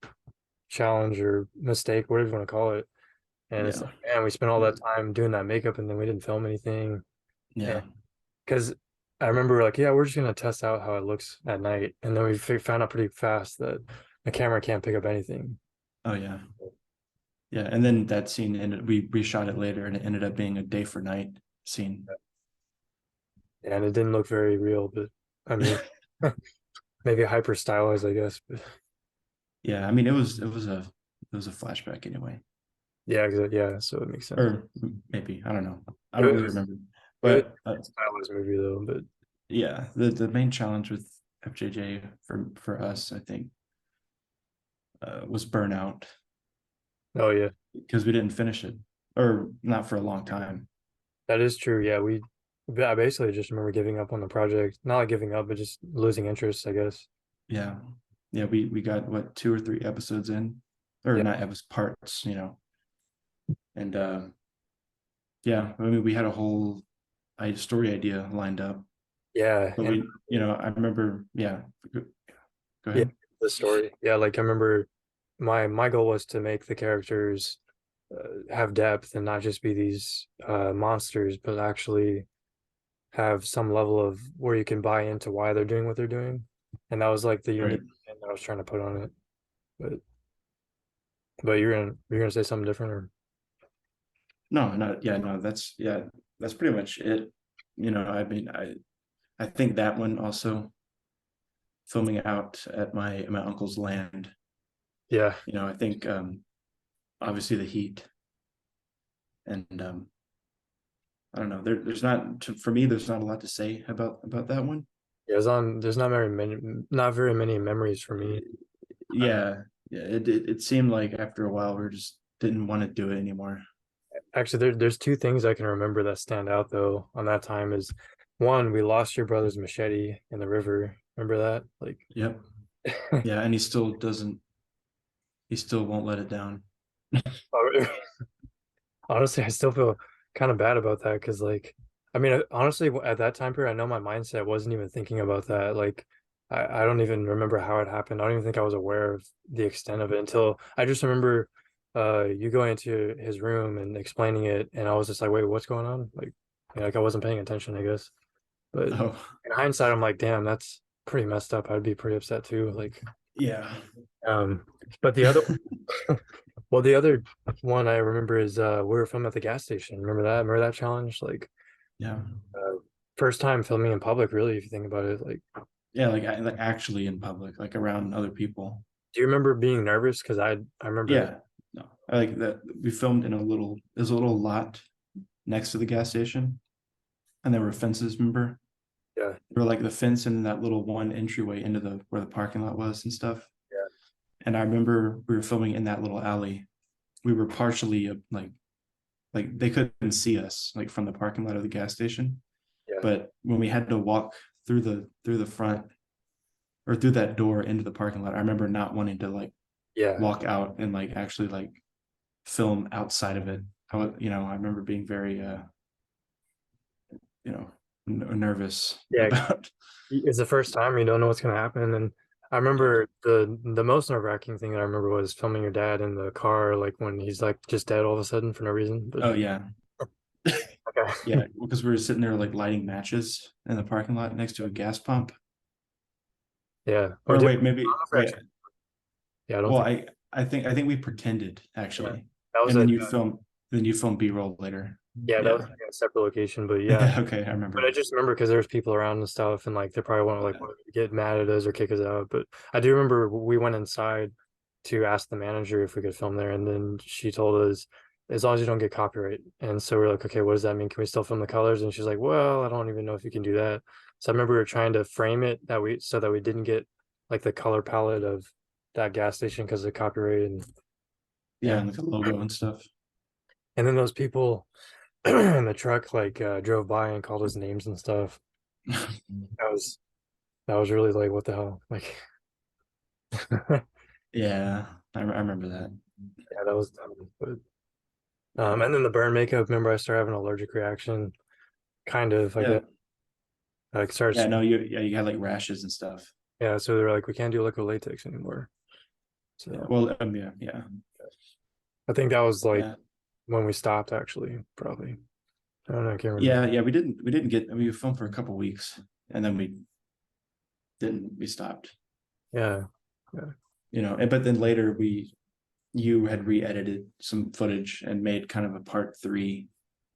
challenge or mistake, whatever you want to call it. And it's yeah, like, man, we spent all that time doing that makeup and then we didn't film anything. And yeah. because I remember we're like, yeah, we're just gonna test out how it looks at night. And then we found out pretty fast that the camera can't pick up anything. Oh yeah, yeah. And then that scene ended. We reshot it later, and it ended up being a day for night scene. And it didn't look very real, but I mean, maybe hyper stylized, I guess. But Yeah, I mean, it was a flashback anyway, yeah, yeah, so it makes sense. or maybe I don't know. I It don't really was remember. it was But a stylized movie though, but yeah, the main challenge with FJJ for us, I think, was burnout oh yeah, because we didn't finish it, or not for a long time. that is true. Yeah, I basically just remember giving up on the project. Not like giving up, but just losing interest, I guess. Yeah, yeah. We got what, 2 or 3 episodes in, or Yeah, not episodes, parts, and yeah, I mean, we had a whole story idea lined up, yeah, but and I remember, yeah. Go yeah, ahead. the story. Yeah, like I remember my goal was to make the characters have depth and not just be these monsters, but actually have some level of where you can buy into why they're doing what they're doing. And that was like the Right. unique thing that I was trying to put on it. But but you're gonna say something different or No, no, yeah, no, that's pretty much it. I mean, I think that one also, filming out at my uncle's land. yeah. I think obviously the heat, and I don't know. There's not for me. There's not a lot to say about that one. Yeah, there's not very many memories for me. Yeah, yeah. It seemed like after a while we just didn't want to do it anymore. Actually, there's two things I can remember that stand out though on that time is one, we lost your brother's machete in the river. Remember that? Like Yep. Yeah, and he still doesn't. He still won't let it down. honestly, I still feel kind of bad about that because like I mean honestly at that time period I know my mindset wasn't even thinking about that. Like I don't even remember how it happened. I don't even think I was aware of the extent of it until I just remember you going into his room and explaining it and I was just like, wait, what's going on? Like I wasn't paying attention, I guess. But Oh, in hindsight, I'm like, damn, that's pretty messed up. I'd be pretty upset too. Like, yeah. um, but the other, well, the other one I remember is we were filming at the gas station. Remember that? Remember that challenge? Like, Yeah. uh, first time filming in public, really, if you think about it. Like, Yeah, like actually in public, like around other people. do you remember being nervous? Because I remember, Yeah. No, I like that. We filmed in there's a little lot next to the gas station, and there were fences, remember? yeah, There were like the fence and that little one entryway into the where the parking lot was and stuff. yeah, And I remember we were filming in that little alley. We were partially like they couldn't see us like from the parking lot of the gas station. yeah, But when we had to walk through the front, or through that door into the parking lot, I remember not wanting to like yeah, walk out and like actually like film outside of it. I remember being very nervous yeah. about. It's the first time you don't know what's gonna happen, and I Yeah. remember the most nerve-wracking thing that I remember was filming your dad in the car, like when he's like just dead all of a sudden for no reason. But Oh yeah. okay. Yeah, because we were sitting there like lighting matches in the parking lot next to a gas pump. Yeah. Or Or did wait, maybe wait. yeah, I don't Well, think I think we pretended yeah. actually, That was and a then you film B-roll later. yeah, that was Yeah. like a separate location, but yeah. Yeah. Okay, I But I remember. just remember because there was people around and stuff, and like they probably want to like Yeah. wanted to get mad at us or kick us out. But I do remember we went inside to ask the manager if we could film there, and then she told us as long as you don't get copyright. And so we're like, okay, what does that mean? Can we still film the colors? And she's like, well, I don't even know if you can do that. So I remember we were trying to frame it that we so that we didn't get like the color palette of that gas station because of copyright and Yeah, yeah. and like a logo and stuff. And then those people in the truck like drove by and called us names and stuff. That was that was really like, what the hell? Like, yeah, Yeah, I remember that. that was dumb. And then the burn makeup, remember I started having an allergic reaction, kind of, I Yeah. guess. Like starts, Yeah, no, you had like rashes and stuff. yeah. So they're like, we can't do liquid latex anymore. Yeah. So Well, yeah, yeah. I think that was like Yeah. when we stopped, actually, probably. I don't know, I can't remember. Yeah, yeah, we didn't get I mean we filmed for a couple weeks and then we stopped. Yeah, yeah, But then later you had re-edited some footage and made kind of a part three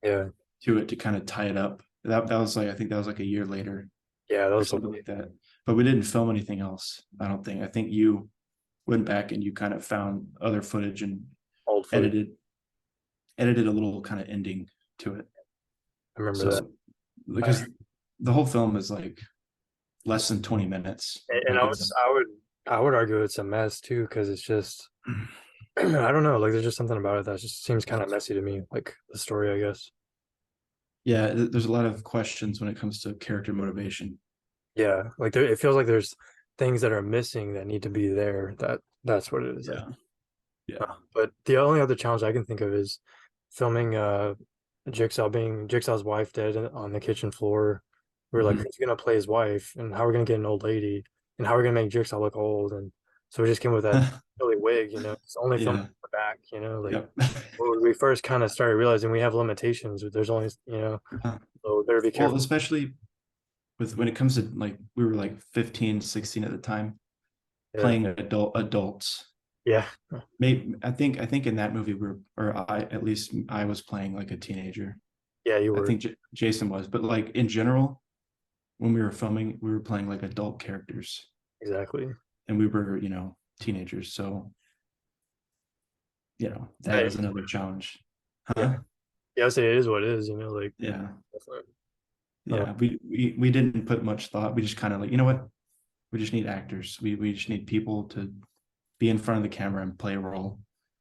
yeah, to it to kind of tie it up. That was like I think that was like a year later yeah. That or was something like that. But we didn't film anything else, I don't think. I think you went back and you kind of found other footage and old footage. edited edited a little kind of ending to it. I remember that. So because the whole film is like less than 20 minutes. And Like it's I would argue it's a mess too, because it's just I don't know, like there's just something about it that just seems kind of messy to me, like the story, I guess. yeah, there's a lot of questions when it comes to character motivation. Yeah, like there, it feels like there's things that are missing that need to be there. That's what it is. Yeah. Yeah. But the only other challenge I can think of is filming Jigsaw's wife dead on the kitchen floor. We're like, Mhm. who's gonna play his wife, and how we're gonna get an old lady, and how we're gonna make Jigsaw look old, and so we just came with that silly wig, it's only filming Yeah. the back, like Yep. when we first kind of started realizing we have limitations. There's only, so better be Well, careful. especially with when it comes to like we were like 15, 16 at the time, Yeah, playing adults. yeah, Maybe I think in that movie or I at least I was playing like a teenager. yeah. You I were think Jason was, but like in general, when we were filming, we were playing like adult characters, exactly. and we were teenagers. So that Hey, was another challenge, yeah, huh? yeah. I say it is what it is. Like Yeah, uh, yeah. We didn't put much thought. We just kind of like what we just need actors. We just need people to be in front of the camera and play a role.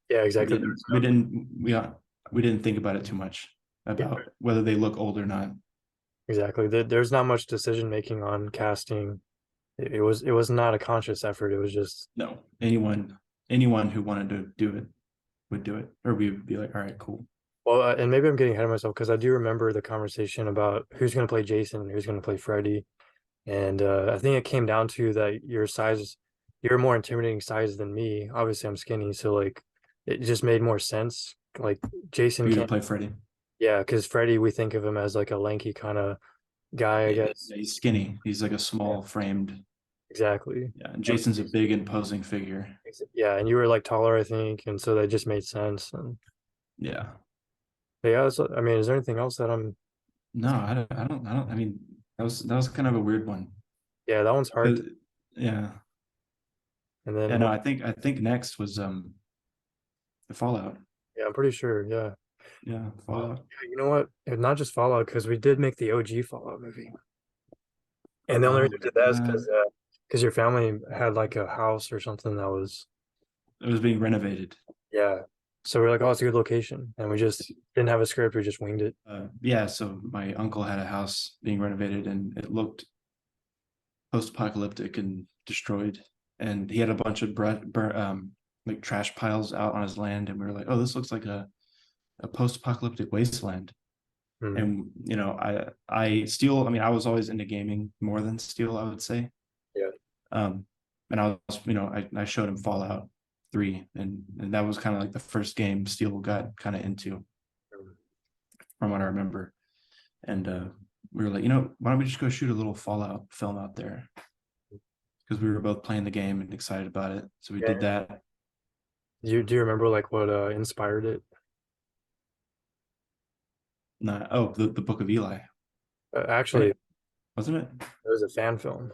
yeah, We exactly. didn't we didn't we didn't think about it too much Yeah, about whether they look old or not. exactly. There's not much decision making on casting. It was not a conscious effort. It was just No, anyone who wanted to do it would do it, or we would be like, all right, cool. well, and maybe I'm getting ahead of myself because I do remember the conversation about who's going to play Jason and who's going to play Freddy, and I think it came down to that you're a more intimidating size than me. Obviously, I'm skinny, so like it just made more sense. Like For Jason you to can't, play Freddy. yeah, because Freddy we think of him as like a lanky kind of guy, I Yeah, guess. yeah, he's skinny. He's like a Yeah, small framed. exactly. Yeah, and And Jason's a big imposing figure. yeah, and you were like taller, I think, and so that just made sense. And Yeah. but yeah, so, I mean, is there anything else that I'm? No, I don't. I mean, that was kind of a weird one. Yeah, that one's hard. 'Cause- yeah. And then Yeah. No, what? I think next was the Fallout. Yeah, I'm pretty sure. Yeah. Yeah, Fallout. Yeah, you know what? And not just Fallout, because we did make the OG Fallout movie. And the only reason Oh, we did that is because your family had like a house or something that was, it was being renovated. yeah. So we're like, oh, it's a good location. And we just didn't have a script. We just winged it. Yeah, so my uncle had a house being renovated and it looked post-apocalyptic and destroyed. And he had a bunch of like trash piles out on his land, and we were like, "Oh, this looks like a post-apocalyptic wasteland." Hmm. And I Steel. I mean, I was always into gaming more than Steel, I would say. Yeah. Um, and I was, I showed him Fallout 3, and that was kind of like the first game Steele got kind of into, from what I remember. And we were like, why don't we just go shoot a little Fallout film out there? Because we were both playing the game and excited about it. So we did Yeah. that. Do you remember like what inspired it? Oh, the Book of Eli, Actually, right? it Wasn't it? was a fan film.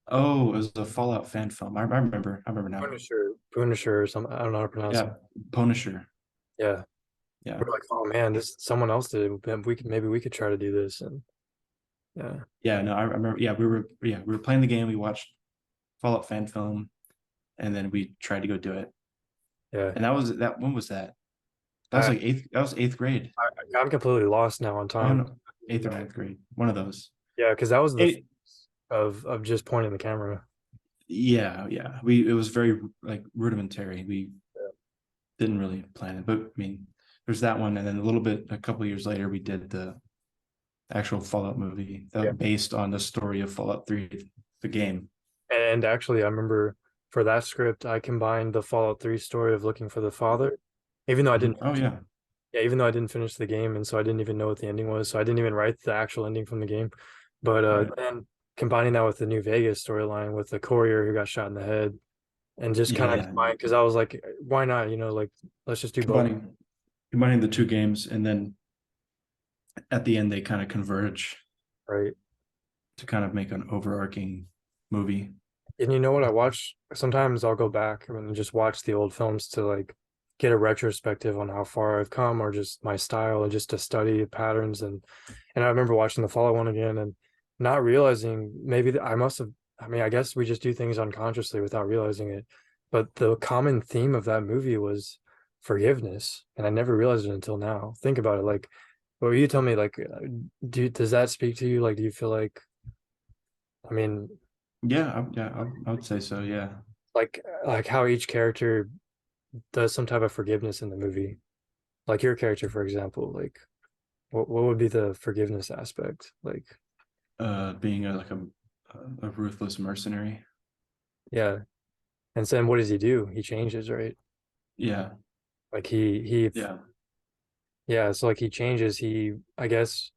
Oh, it was a Fallout fan film. I remember. I remember now. Punisher or something. I don't know how to pronounce it. Yeah, Punisher. Yeah. Yeah, We're like, oh man, this someone else did it. Maybe we could try to do this. And yeah. yeah. No, I remember. Yeah, we were playing the game. We watched Fallout fan film, and then we tried to go do it. Yeah. And that was that. When was that? That was I, like eighth. That was eighth grade. I'm completely lost now on Oh time. no, eighth or ninth grade. One of those. Yeah, because that was the Eight, of just pointing the camera. yeah, yeah. It was very like rudimentary. We didn't really plan it, but I mean, there's that one, and then a couple of years later, we did the actual Fallout movie Yeah. that based on the story of Fallout 3, the game. And actually, I remember for that script, I combined the Fallout 3 story of looking for the father, even though I didn't. Oh yeah, Yeah, even though I didn't finish the game, and so I didn't even know what the ending was, so I didn't even write the actual ending from the game. But right. then combining that with the New Vegas storyline with the courier who got shot in the head, and just Yeah, kind of yeah. combine because I was like, why not? Like let's just do both, Combining the two games, and then at the end they kind of converge right? to kind of make an overarching movie. And you know what I watch? Sometimes I'll go back and just watch the old films to like get a retrospective on how far I've come or just my style and just to study patterns and I remember watching the Fallout one again and not realizing maybe that I must have I mean I guess we just do things unconsciously without realizing it. But the common theme of that movie was forgiveness and I never realized it until now. Think about it like what you tell me like does that speak to you? Like do you feel like I mean I would say so. Yeah, like how each character does some type of forgiveness in the movie. Like your character, for example, like what would be the forgiveness aspect? Like, being a ruthless mercenary. yeah. And then what does he do? He changes, right? Yeah, Like he yeah, yeah, so like he changes, he I guess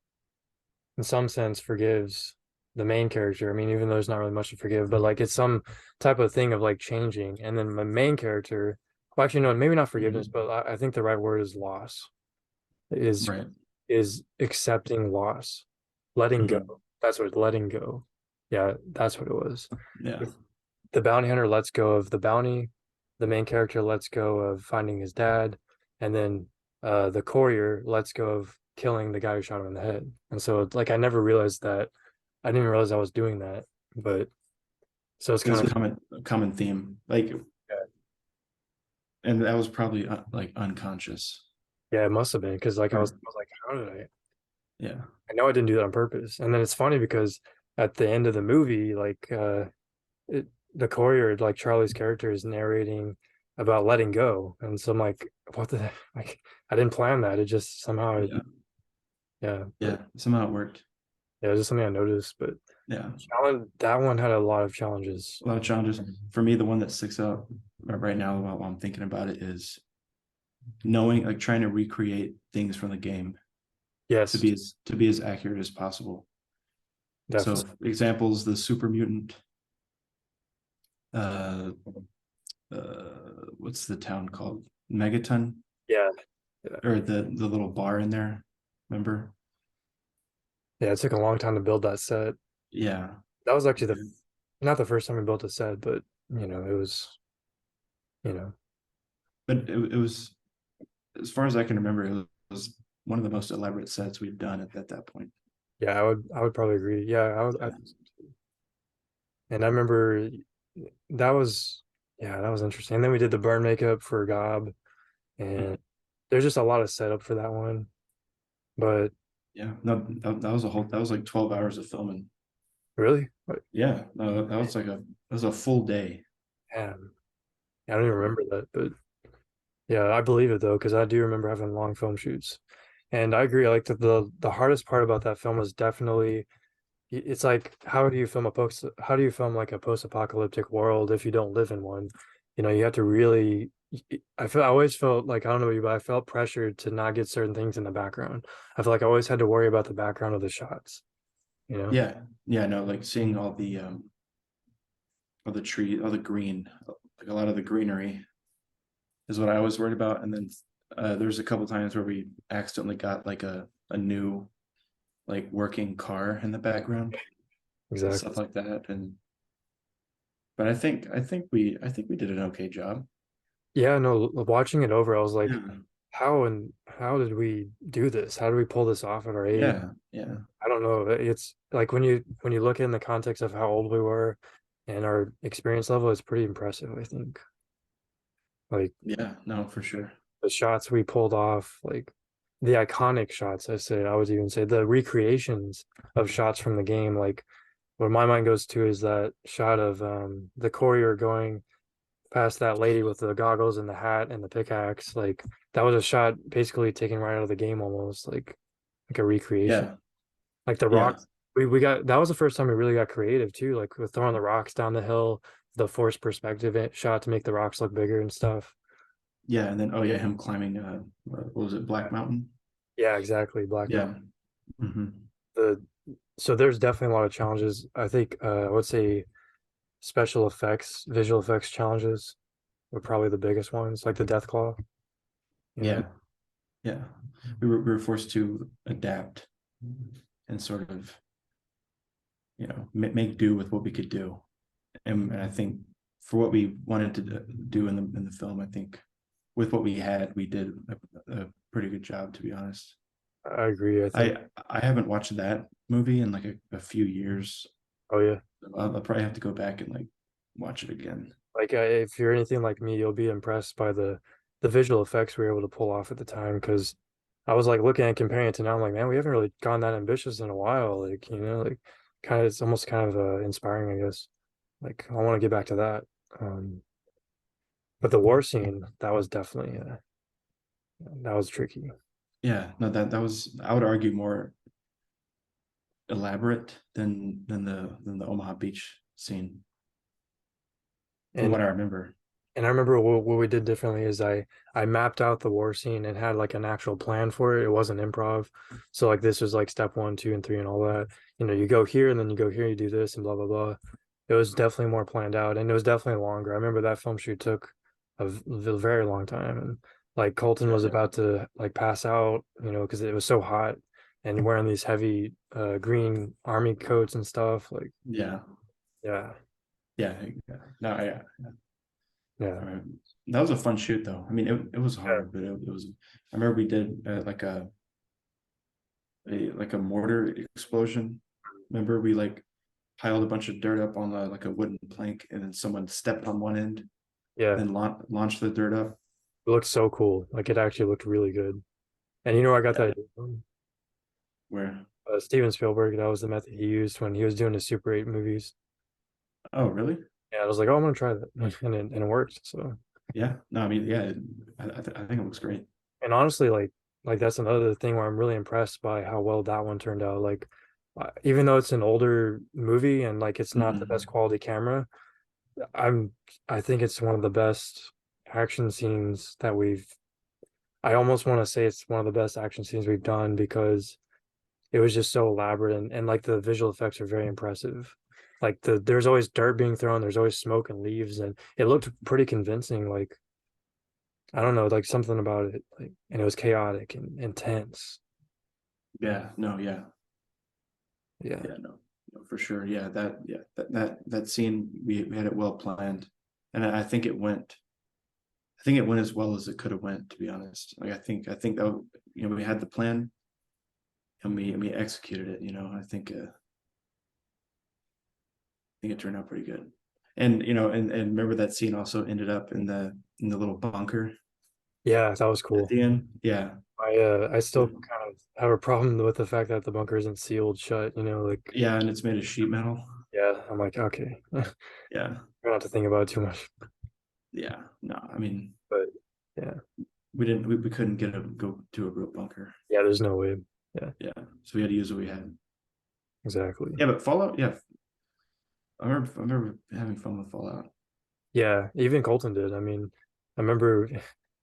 in some sense forgives the main character. I mean, even though there's not really much to forgive, but like it's some type of thing of like changing. And then my main character, well, actually, no, maybe not forgiveness, but I think the right word is loss. Is right. is accepting loss, letting go. Mhm. That's what letting go. Yeah, that's what it was. Yeah, The bounty hunter lets go of the bounty. The main character lets go of finding his dad, and then the courier lets go of killing the guy who shot him in the head. And so, it's like, I never realized that. I didn't realize I was doing that. But so it's it's kind a of common theme. Like, and that was probably like unconscious. yeah, it must have been because like Or I was like, how did yeah, I know I didn't do that on purpose. And then it's funny because at the end of the movie, like it, the courier, like Charlie's character, is narrating about letting go, and so I'm like, what the like? I didn't plan that. It just somehow, yeah, yeah, yeah. but Somehow it worked. yeah, it was just something I noticed. But Yeah, that one had a lot of challenges. a lot of challenges for me. The one that sticks out right now while I'm thinking about it is knowing, like, trying to recreate things from the game Yes, to be as accurate as possible. So definitely. examples: the super mutant. Uh, what's the town called? Megaton, Yeah, yeah, or the little bar in there. Remember? yeah. It took a long time to build that set. Yeah, That was actually the not the first time we built a set, but it was, you know, but it was, as far as I can remember, it was one of the most elaborate sets we've done at that point. yeah. I would probably agree. Yeah, I Yeah. think so too. And I remember that was yeah, that was interesting. And then we did the burn makeup for Gob, and there's just a lot of setup for that one. But Yeah, no, that was that was like 12 hours of filming. really, what, Yeah, no, that was a full day. man, I don't even remember that. But yeah, I believe it though, because I do remember having long film shoots. And I agree. Like the hardest part about that film was definitely it's like, how do you film like a post-apocalyptic world if you don't live in one? You know, you have to really, I always felt like, I don't know about you, but I felt pressured to not get certain things in the background. I feel like I always had to worry about the background of the shots, you know? Yeah, yeah, no, like seeing all the tree, all the green, like a lot of the greenery is what I was worried about. And then there's a couple times where we accidentally got like a new like working car in the background and Exactly. stuff like that. And but I think we did an okay job. Yeah, no, watching it over, I was like, Yeah, how did we do this? How did we pull this off at our age? yeah, yeah, I don't know. It's like when you look in the context of how old we were and our experience level, it's pretty impressive, I think. Like yeah. No, for sure. the shots we pulled off, like the iconic shots, I would even say the recreations of shots from the game, like what my mind goes to is that shot of the courier going past that lady with the goggles and the hat and the pickaxe. Like that was a shot basically taken right out of the game almost, like a recreation. Yeah, Like the yeah, rocks, we got that was the first time we really got creative too, like with throwing the rocks down the hill, the forced perspective shot to make the rocks look bigger and stuff. yeah. And then oh yeah, him climbing what was it, Black Mountain? Yeah, exactly. Black Mountain. Yeah. Hmm. The so there's definitely a lot of challenges. I think I would say special effects, visual effects challenges were probably the biggest ones, like the Death Claw, you know. Yeah, yeah. We were forced to adapt and sort of, make do with what we could do. And I think for what we wanted to do in the film, I think with what we had, we did a pretty good job, to be honest. I agree. I think, I I haven't watched that movie in like a few years. oh yeah. I'll probably have to go back and like watch it again. Like if you're anything like me, you'll be impressed by the visual effects we were able to pull off at the time. Because I was like looking and comparing it to now, I'm like, man, we haven't really gone that ambitious in a while. Like, you know, like kind of it's almost kind of inspiring, I guess. Like I want to get back to that. Um, but the war scene, that was definitely that was tricky. Yeah, no, that was, I would argue, more elaborate than the Omaha Beach scene, from And what I remember. And I remember what we did differently is I mapped out the war scene and had like an actual plan for it. It wasn't improv. So like this was like step one, two, and three and all that. You know, you go here and then you go here, you do this and blah blah blah. It was definitely more planned out and it was definitely longer. I remember that film shoot took a very long time and like Colton was about to like pass out, you know, because it was so hot and wearing these heavy green army coats and stuff. Like, Yeah, yeah, yeah, yeah. No, yeah. yeah, All right. That was a fun shoot, though. I mean, it was yeah, hard, but it was. I remember we did like a mortar explosion. Remember we like piled a bunch of dirt up on like a wooden plank, and then someone stepped on one end, yeah. then launched the dirt up. It looked so cool. Like it actually looked really good. And you know where I got Yeah, that idea from? where? Steven Spielberg. That was the method he used when he was doing his Super 8 movies. Oh, really? Yeah, I was like, oh, I'm gonna try that, and it worked. So, Yeah. No, I mean, yeah. I think it looks great. and honestly, like that's another thing where I'm really impressed by how well that one turned out. Like, even though it's an older movie and like it's not the best Mhm. quality camera, I'm I think it's one of the best action scenes that we've. I almost want to say it's one of the best action scenes we've done because it was just so elaborate and like the visual effects are very impressive. Like there's always dirt being thrown, there's always smoke and leaves, and it looked pretty convincing. Like I don't know, like something about it, like and it was chaotic and intense. Yeah. No. Yeah. Yeah. Yeah. No. No, for sure. Yeah. That scene, we had it well planned, and I think it went. I think it went as well as it could have went, to be honest. Like I think that, we had the plan and we executed it. I think it turned out pretty good. And and remember that scene also ended up in the little bunker Yeah, that was at cool. the end. Yeah. I still kind of have a problem with the fact that the bunker isn't sealed shut, you know, like Yeah, and it's made of sheet metal. yeah, I'm like, okay. Yeah. Try not to think about it too much. Yeah. No, I mean, But yeah. we couldn't go to a real bunker. Yeah, there's no way. Yeah. Yeah. So we had to use what we had. exactly. Yeah, but Fallout, yeah, I remember having fun with Fallout. Yeah, even Colton did. I mean, I remember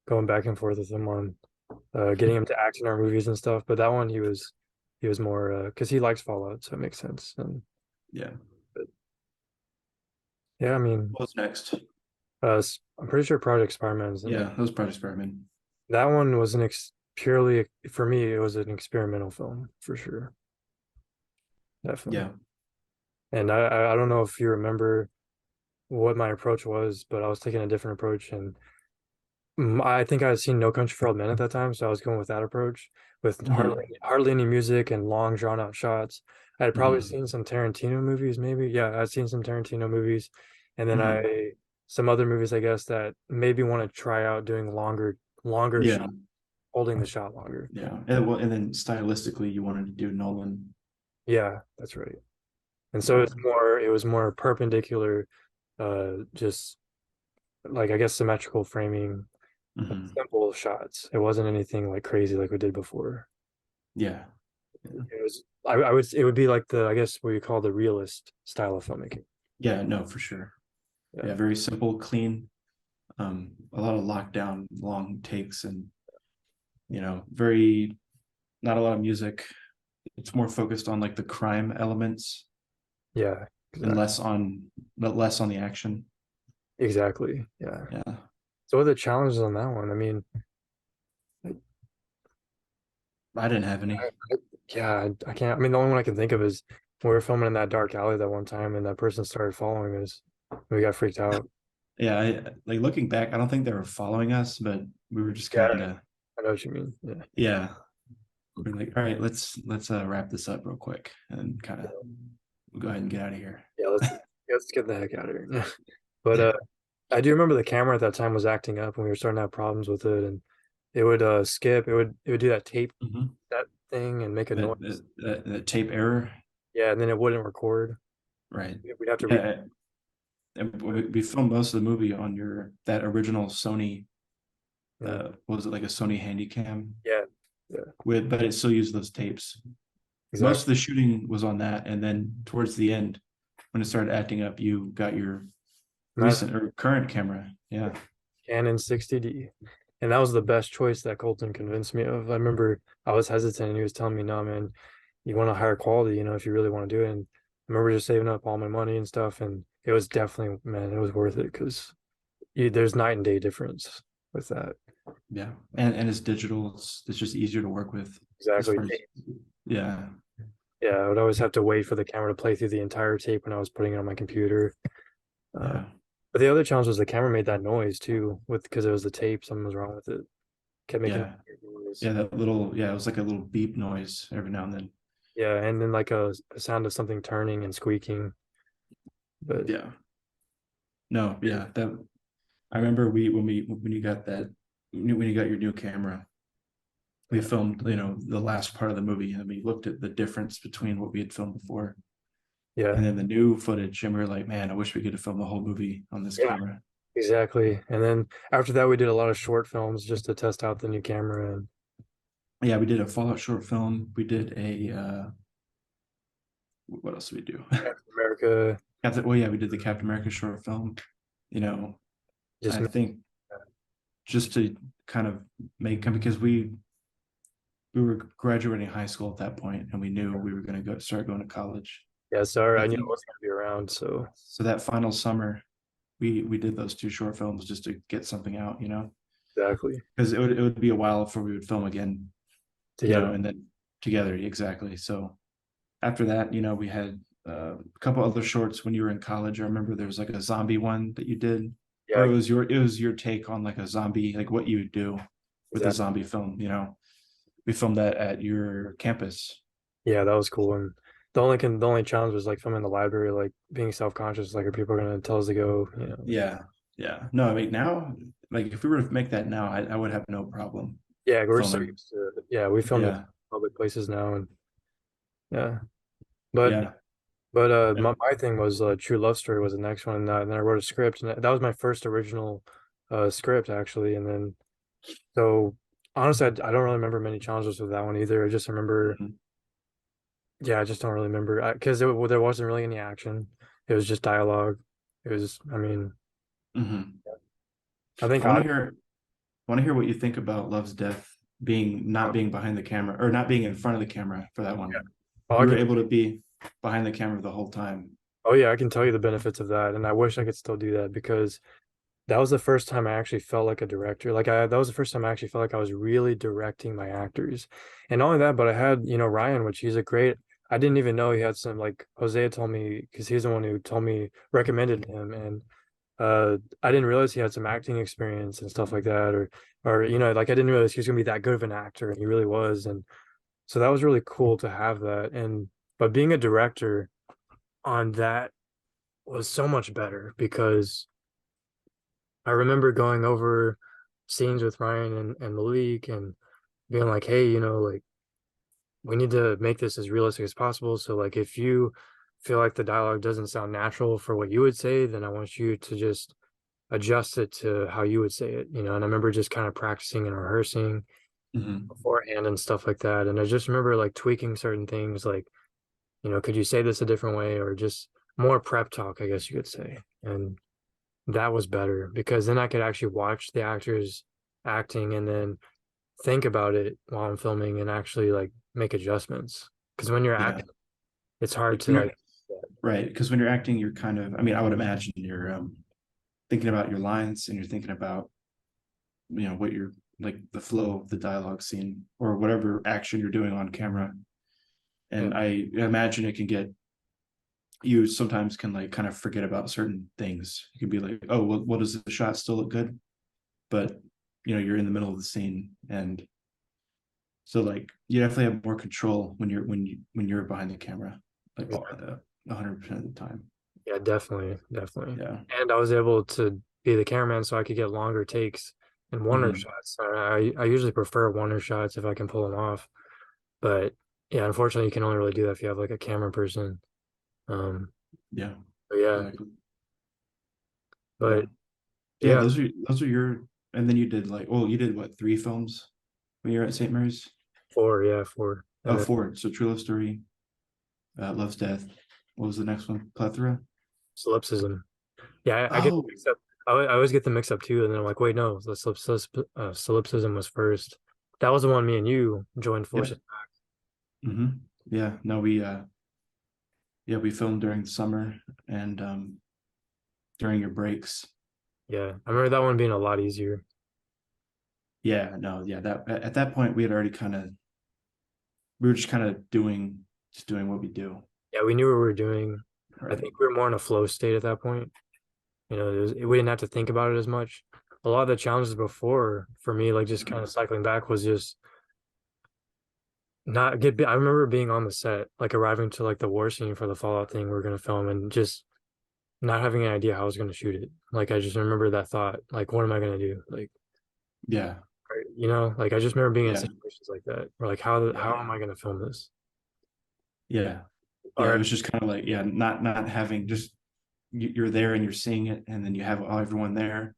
going back and forth with him on getting him to act in our movies and stuff. But that one he was more because he likes Fallout, so it makes sense. And Yeah. but, yeah, I mean, What's next? I'm pretty sure Project Spider-Man's the Yeah, next. that was Project Spider-Man. That one was an ex purely for me. It was an experimental film for sure, definitely. Yeah. And I don't know if you remember what my approach was, but I was taking a different approach, and I think I had seen No Country for Old Men at that time, so I was going with that approach with Hmm. hardly any music and long drawn out shots. I had probably Hmm. seen some Tarantino movies, maybe. Yeah, I'd seen some Tarantino movies, and then Hmm. I some other movies, I guess, that maybe want to try out doing longer Yeah. shot, holding the shot longer. Yeah. And well, and then stylistically, you wanted to do Nolan. Yeah, that's right. And so Yeah. it was more perpendicular, just like I guess symmetrical framing, Hmm. simple shots. It wasn't anything like crazy like we did before. Yeah. Yeah. It was I would it would be like the I guess what you call the realist style of filmmaking. Yeah. No, for sure. Yeah. Yeah. Very simple, clean. A lot of lockdown, long takes, and very not a lot of music. It's more focused on like the crime elements Yeah, and exactly. less on the action. Exactly. Yeah. Yeah. So what are the challenges on that one? I mean, I didn't have any. yeah, I can't. I mean, the only one I can think of is we were filming in that dark alley that one time, and that person started following us. We got freaked out. Yeah, like looking back, I don't think they were following us, but we were just Yeah, kind of, I know what you mean. Yeah. yeah. We're like, all right, let's wrap this up real quick and kind of go ahead and get out of here. Yeah, let's get the heck out of here. Yeah. But Yeah. I do remember the camera at that time was acting up and we were starting to have problems with it, and it would skip, it would do that tape Hmm. that thing and make a That, noise. that that tape error, Yeah, and then it wouldn't record. right? We'd have to re Yeah, and we filmed most of the movie on your that original Sony. yeah, What was it, like a Sony Handycam yeah, yeah, but it still used those tapes. Most exactly. of the shooting was on that, and then towards the end, when it started acting up, you got your Not recent or current camera. Yeah. Canon 60D. And that was the best choice that Colton convinced me of. I remember I was hesitant and he was telling me, no, man, you want a higher quality, if you really want to do it. And I remember just saving up all my money and stuff. And it was definitely, man, it was worth it because there's night and day difference with that. Yeah, and it's digital. It's just easier to work with as Exactly. far as yeah, Yeah, I would always have to wait for the camera to play through the entire tape when I was putting it on my computer. Uh, yeah, but the other challenge was the camera made that noise too, with because it was the tape. Something was wrong with it. Kept making yeah, noise. yeah. That little it was like a little beep noise every now and then. Yeah, and then like a sound of something turning and squeaking. But Yeah, no, yeah. That I remember when you got when you got your new camera, we yeah, filmed the last part of the movie and we looked at the difference between what we had filmed before yeah, and then the new footage, and we were like, man, I wish we could have filmed the whole movie on this yeah, camera. exactly. And then after that, we did a lot of short films just to test out the new camera. And Yeah, we did a Fallout short film. We did a what else did we do? Captain America Well, yeah, we did the Captain America short film. You know, just I think just to kind of make because we were graduating high school at that point, and we knew we were going to start going to college. yeah. Sorry, I I knew I think wasn't gonna be around, so so. That final summer, we did those two short films just to get something out, exactly because it would be a while before we would film again, together. and then together exactly. So after that, we had a couple other shorts when you were in college. I remember there was like a zombie one that you did, or Yeah, it was your take on like a zombie, like what you would do with a exactly. zombie film. We filmed that at your campus. Yeah, that was cool. And the only challenge was like filming in the library, like being self-conscious, like are people gonna tell us to go, Yeah, yeah. No, I mean now, like if we were to make that now, I would have no problem Yeah, we're so filming. used to yeah, we filmed in Yeah, public places now and yeah. But yeah. my thing was True Love Story was the next one, and then I wrote a script, and that was my first original script actually. And then so honestly, I don't really remember many challenges with that one either. I just remember Mhm. Yeah, I just don't really remember because there wasn't really any action. It was just dialogue. It was, I mean, Hmm. I think I want to I, hear what you think about Love's Death being not being behind the camera or not being in front of the camera for that one. oh, I You were can, able to be behind the camera the whole time. oh yeah, I can tell you the benefits of that, and I wish I could still do that because that was the first time I actually felt like a director. That was the first time I actually felt like I was really directing my actors. And not only that, but I had, Ryan, which he's a great, I didn't even know he had some like Hosea told me because he's the one who told me recommended him. And I didn't realize he had some acting experience and stuff like that, or like I didn't realize he was gonna be that good of an actor, and he really was. And so that was really cool to have that. And but being a director on that was so much better because I remember going over scenes with Ryan and Malik and being like, hey, like we need to make this as realistic as possible. So like if you feel like the dialogue doesn't sound natural for what you would say, then I want you to just adjust it to how you would say it, And I remember just kind of practicing and rehearsing Hmm. beforehand and stuff like that. And I just remember like tweaking certain things like, could you say this a different way or just more prep talk, I guess you could say. And that was better because then I could actually watch the actors acting and then think about it while I'm filming and actually like make adjustments. Because when you're Yeah. acting, it's hard to When you're like, right, because when you're acting, you're kind of, I mean, I would imagine you're thinking about your lines and you're thinking about, what you're like the flow of the dialogue scene or whatever action you're doing on camera. yeah, And I imagine it can get you sometimes can like kind of forget about certain things. You can be like, oh, well, does the shot still look good? But you're in the middle of the scene, and so like you definitely have more control when you're behind the camera, like yeah, 100% of the time. yeah, definitely, definitely. Yeah. And I was able to be the cameraman so I could get longer takes and oneer Hmm. shots. I usually prefer oneer shots if I can pull them off. But yeah, unfortunately, you can only really do that if you have like a camera person. Um, Yeah. but yeah, Exactly. Yeah. but Yeah. yeah, Those are your. And then you did like, well, you did what, 3 films when you were at St. Mary's? four, and Oh, then 4. So True Love Story, Love's Death. What was the next one? Plethora. solipsism. Yeah, I get Oh, mixed up. I always get them mixed up too, and then I'm like, wait, no, the solipsism was first. That was the one me and you joined yep. forces. Hmm. Yeah. No, yeah, we filmed during the summer and during your breaks. Yeah, I remember that one being a lot easier. Yeah, no, yeah, that at that point we had already we were just kind of doing what we do. Yeah, we knew what we were doing. I Right. think we were more in a flow state at that point. We didn't have to think about it as much. A lot of the challenges before for me, like just kind of cycling back, was just not get. I remember being on the set, like arriving to like the war scene for the Fallout thing we were gonna film, and just not having an idea how I was gonna shoot it. Like I just remember that thought, like, what am I gonna do? Like, Yeah. like I just remember being in Yeah. situations like that, where like Yeah. how am I gonna film this? Yeah. Yeah. It Or was just kind of like, yeah, not having just you're there and you're seeing it, and then you have everyone there,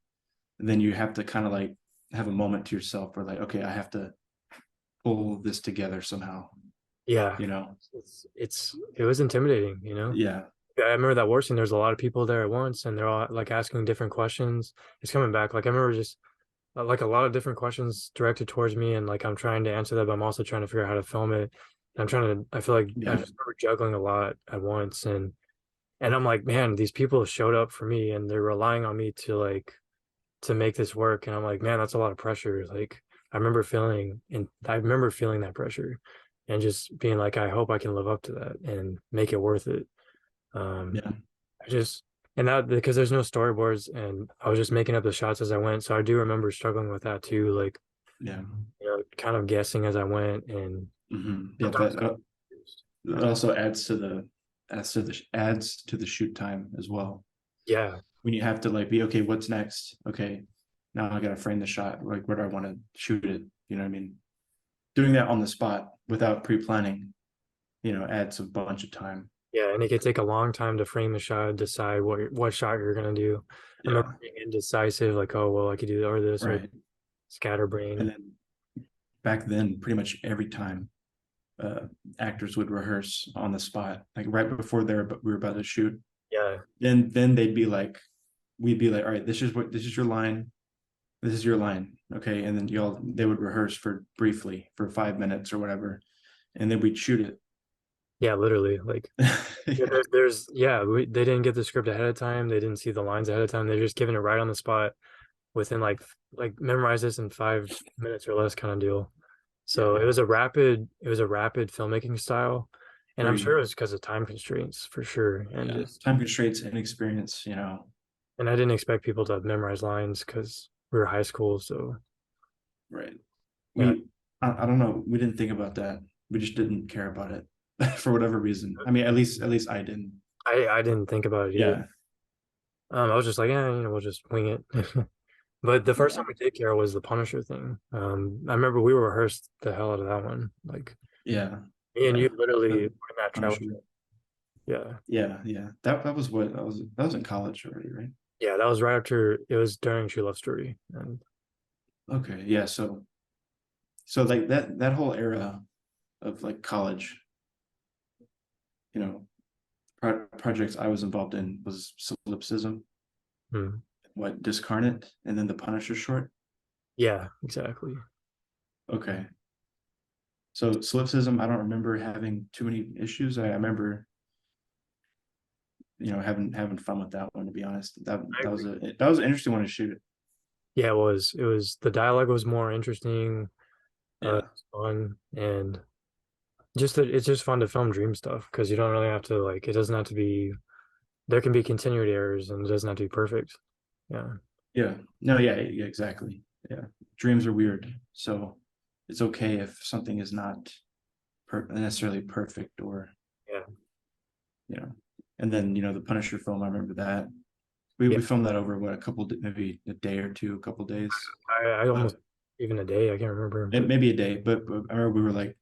and then you have to kind of like have a moment to yourself where like, okay, I have to pull this together somehow, yeah, you know? it was intimidating, Yeah. Yeah, I remember that war scene. There's a lot of people there at once, and they're all like asking different questions. It's coming back. Like I remember just like a lot of different questions directed towards me, and like I'm trying to answer that, but I'm also trying to figure out how to film it. And I'm trying to. I feel like I Yeah. just remember juggling a lot at once, and I'm like, man, these people showed up for me, and they're relying on me to make this work. And I'm like, man, that's a lot of pressure. Like I remember feeling that pressure, and just being like, I hope I can live up to that and make it worth it. Um, Yeah. I just and that because there's no storyboards and I was just making up the shots as I went. So I do remember struggling with that too, like Yeah. kind of guessing as I went and Hmm. Yeah. sometimes That got confused. it also adds to the shoot time as well. Yeah, When you have to like be, okay, what's next? Okay, now I gotta frame the shot. Like, where do I want to shoot it? You know what I mean? Doing that on the spot without pre-planning, adds a bunch of time. yeah, and it could take a long time to frame the shot, decide what shot you're gonna do. I remember Yeah. being indecisive, like, oh well, I could do or this or Right. And scatterbrain. then back then, pretty much every time uh actors would rehearse on the spot, like right before we were about to shoot. Yeah. Then they'd be like, we'd be like, all right, this is your line, this is your line, okay, and then y'all they would rehearse for briefly for 5 minutes or whatever, and then we'd shoot it. Yeah, literally. Like yeah, Yeah, they didn't get the script ahead of time. They didn't see the lines ahead of time. They're just giving it right on the spot within like memorize this in 5 minutes or less kind of deal. So yeah, it was a rapid filmmaking style. And I'm sure very, it was because of time constraints for sure. And yeah, just time constraints and experience, and I didn't expect people to memorize lines because we were high school. So right. yeah, I don't know, we didn't think about that, we just didn't care about it for whatever reason. I mean, at least I didn't. I didn't think about it either. Yeah, I was just like, yeah, we'll just wing it. But the first yeah, time we did care was the Punisher thing. I remember we rehearsed the hell out of that one. Like yeah, me and yeah. you literally The in that travel Punisher. trip. Yeah. Yeah, yeah. That was what that was in college already, right? Yeah, that was right after it was during True Love Story. And Okay, yeah. So like that whole era of like college, projects I was involved in was Solipsism, hmm, what Discarnate, and then the Punisher short. yeah, exactly. Okay. So Solipsism, I don't remember having too many issues. I remember, having fun with that one, to be honest. That I that was agree. an interesting one to shoot. Yeah, it was. It was the dialogue was more interesting, Yeah. fun, and it's just fun to film dream stuff because you don't really have to like it doesn't have to be there can be continuity errors and it doesn't have to be perfect. Yeah. Yeah. No, yeah, yeah, exactly. Yeah. Dreams are weird. So it's okay if something is not necessarily perfect, or, Yeah. you know, and then, the Punisher film, I remember that. We, Yeah. we filmed that over what, maybe a day or two, a couple days, I almost but even a day, I can't remember, but maybe a day. But I remember we were like,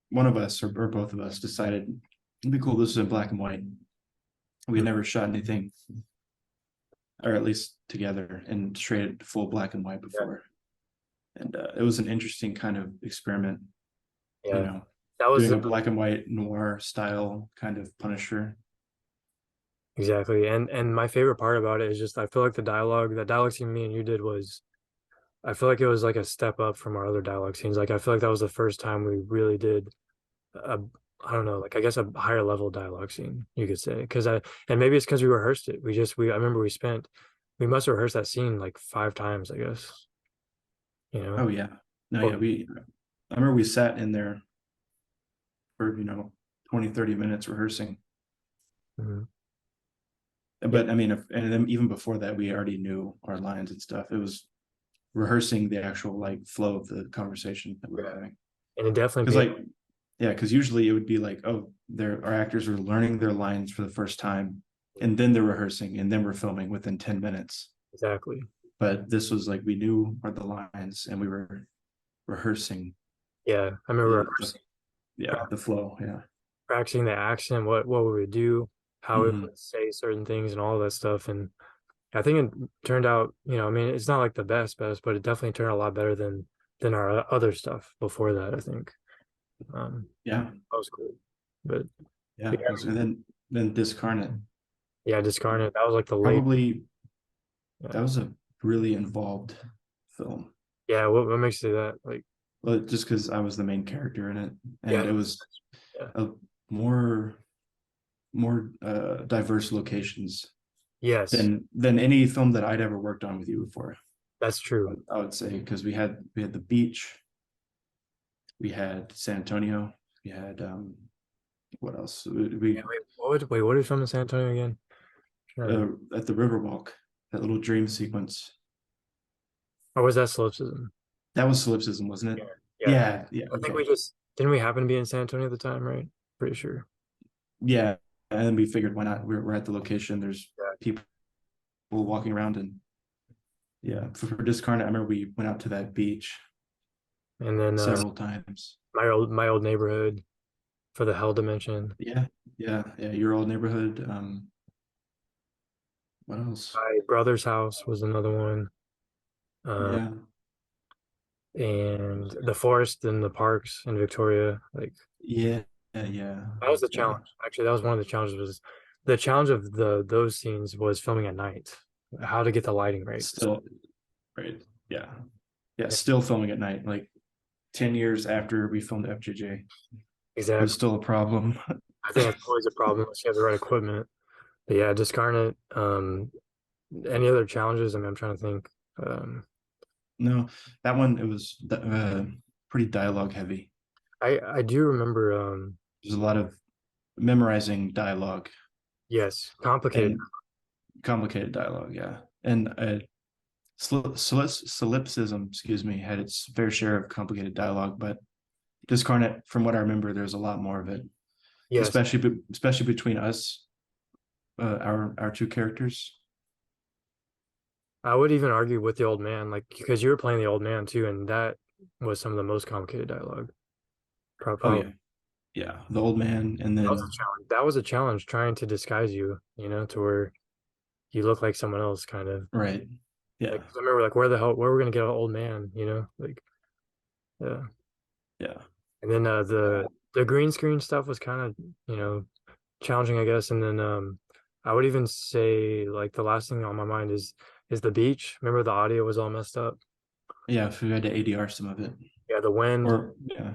one of us or both of us decided it'd be cool. This is in black and white. We had mm, never shot anything, or at least together, and straight full black and white yeah, before. And it was an interesting kind of experiment, you yeah. know, That was doing a black and white noir style kind of Punisher. exactly. And my favorite part about it is just I feel like the dialogue scene me and you did was I feel like it was like a step up from our other dialogue scenes. Like I feel like that was the first time we really did a I don't know, like I guess a higher level dialogue scene, you could say. And maybe it's because we rehearsed it. I remember we must have rehearsed that scene like 5 times, I guess, you know? Oh yeah, no, Or yeah. I remember we sat in there for 20-30 minutes rehearsing. mhm. Yeah, But I mean, and then even before that, we already knew our lines and stuff. It was rehearsing the actual like flow of the conversation that we were yeah. having. And it Because definitely like, yeah, because usually it would be like, oh, our actors are learning their lines for the first time, and then they're rehearsing, and then we're filming within 10 minutes. exactly. But this was like we knew the lines, and we were rehearsing Yeah. I remember the yeah, the flow. Yeah. practicing the accent, what we would do, how we Hmm. would say certain things and all that stuff. And I think it turned out, I mean, it's not like the best, but it definitely turned out a lot better than our other stuff before that, I think. Yeah. That was cool. But, Yeah. but It was, and then Discarnate. yeah, Discarnate, that was like the late, Probably yeah. that was a really involved film. Yeah, what makes you say that? Like, Well, just because I was the main character in it, and yeah, it was yeah. a more diverse locations Yes, than any film that I'd ever worked on with you before. that's true. I would say, because we had the beach, we had San Antonio, we had what else? Yeah, wait, what is from in San Antonio again? Sure. At the Riverwalk, that little dream sequence. Or was that solipsism? That was Solipsism, wasn't Yeah, it? yeah. Yeah, yeah, I think okay. didn't we happen to be in San Antonio at the time, right? Pretty sure. Yeah. And then we figured, why not? We're at the location. There's Yeah. people walking around, and yeah, for Discarnate, I remember we went out to that beach And then several times. my old neighborhood for the hell dimension. Yeah, yeah, yeah. Your old neighborhood. What else? My brother's house was another one. Uh, Yeah. and the forest and the parks in Victoria. Like Yeah, yeah, that was the yeah. challenge. Actually, that was one of the challenges. Was the challenge of those scenes was filming at night, how to get the lighting right. Still, right. Yeah, yeah. Yeah, Still filming at night, like 10 years after we filmed FJJ, it was exactly. still a problem. I think that's always a problem unless you have the right equipment. But yeah, discarnate. Any other challenges? I mean, I'm trying to think. No, that one it was pretty dialogue heavy. I do remember. There's a lot of memorizing dialogue Yes, complicated. and complicated dialogue. Yeah, and solipsism, excuse me, had its fair share of complicated dialogue, but Discarnate, from what I remember, there's a lot more of it, Yes, especially between us, our two characters. I would even argue with the old man, like because you were playing the old man too, and that was some of the most complicated dialogue. Oh Probably yeah, yeah, the old man, and that was a then challenge. That was a challenge trying to disguise you, to where you look like someone else, kind of. right, Like yeah, 'cause I remember, like where we're gonna get an old man, like yeah. yeah, And then the green screen stuff was kind of challenging, I guess. And then I would even say like the last thing on my mind is the beach. Remember the audio was all messed up. yeah. If we had to ADR some of it, Yeah, the wind. or yeah,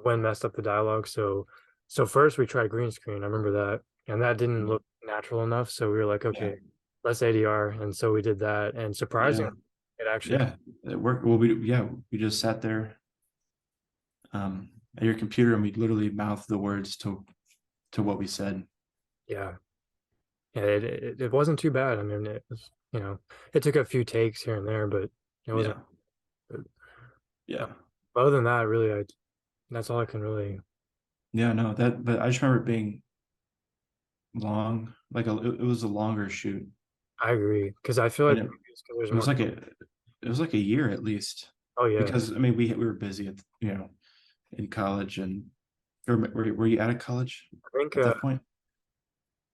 When messed up the dialogue. So first we tried green screen. I remember that, and that didn't look natural enough. So we were like, yeah, okay, let's ADR, and so we did that. And surprisingly, yeah, it actually, yeah. It worked. Well, we just sat there at your computer and we literally mouthed the words to what we said. yeah, yeah, it wasn't too bad. I mean, it was, it took a few takes here and there, but it wasn't. Yeah, Uh, yeah, Other than that, really, that's all I can really. yeah. No, that. But I just remember it being long. It was a longer shoot, I agree because I feel and like because there's it was more. like it was like a year at least, Oh yeah, because I mean we were busy at in college, and or were you out of college I think at that point?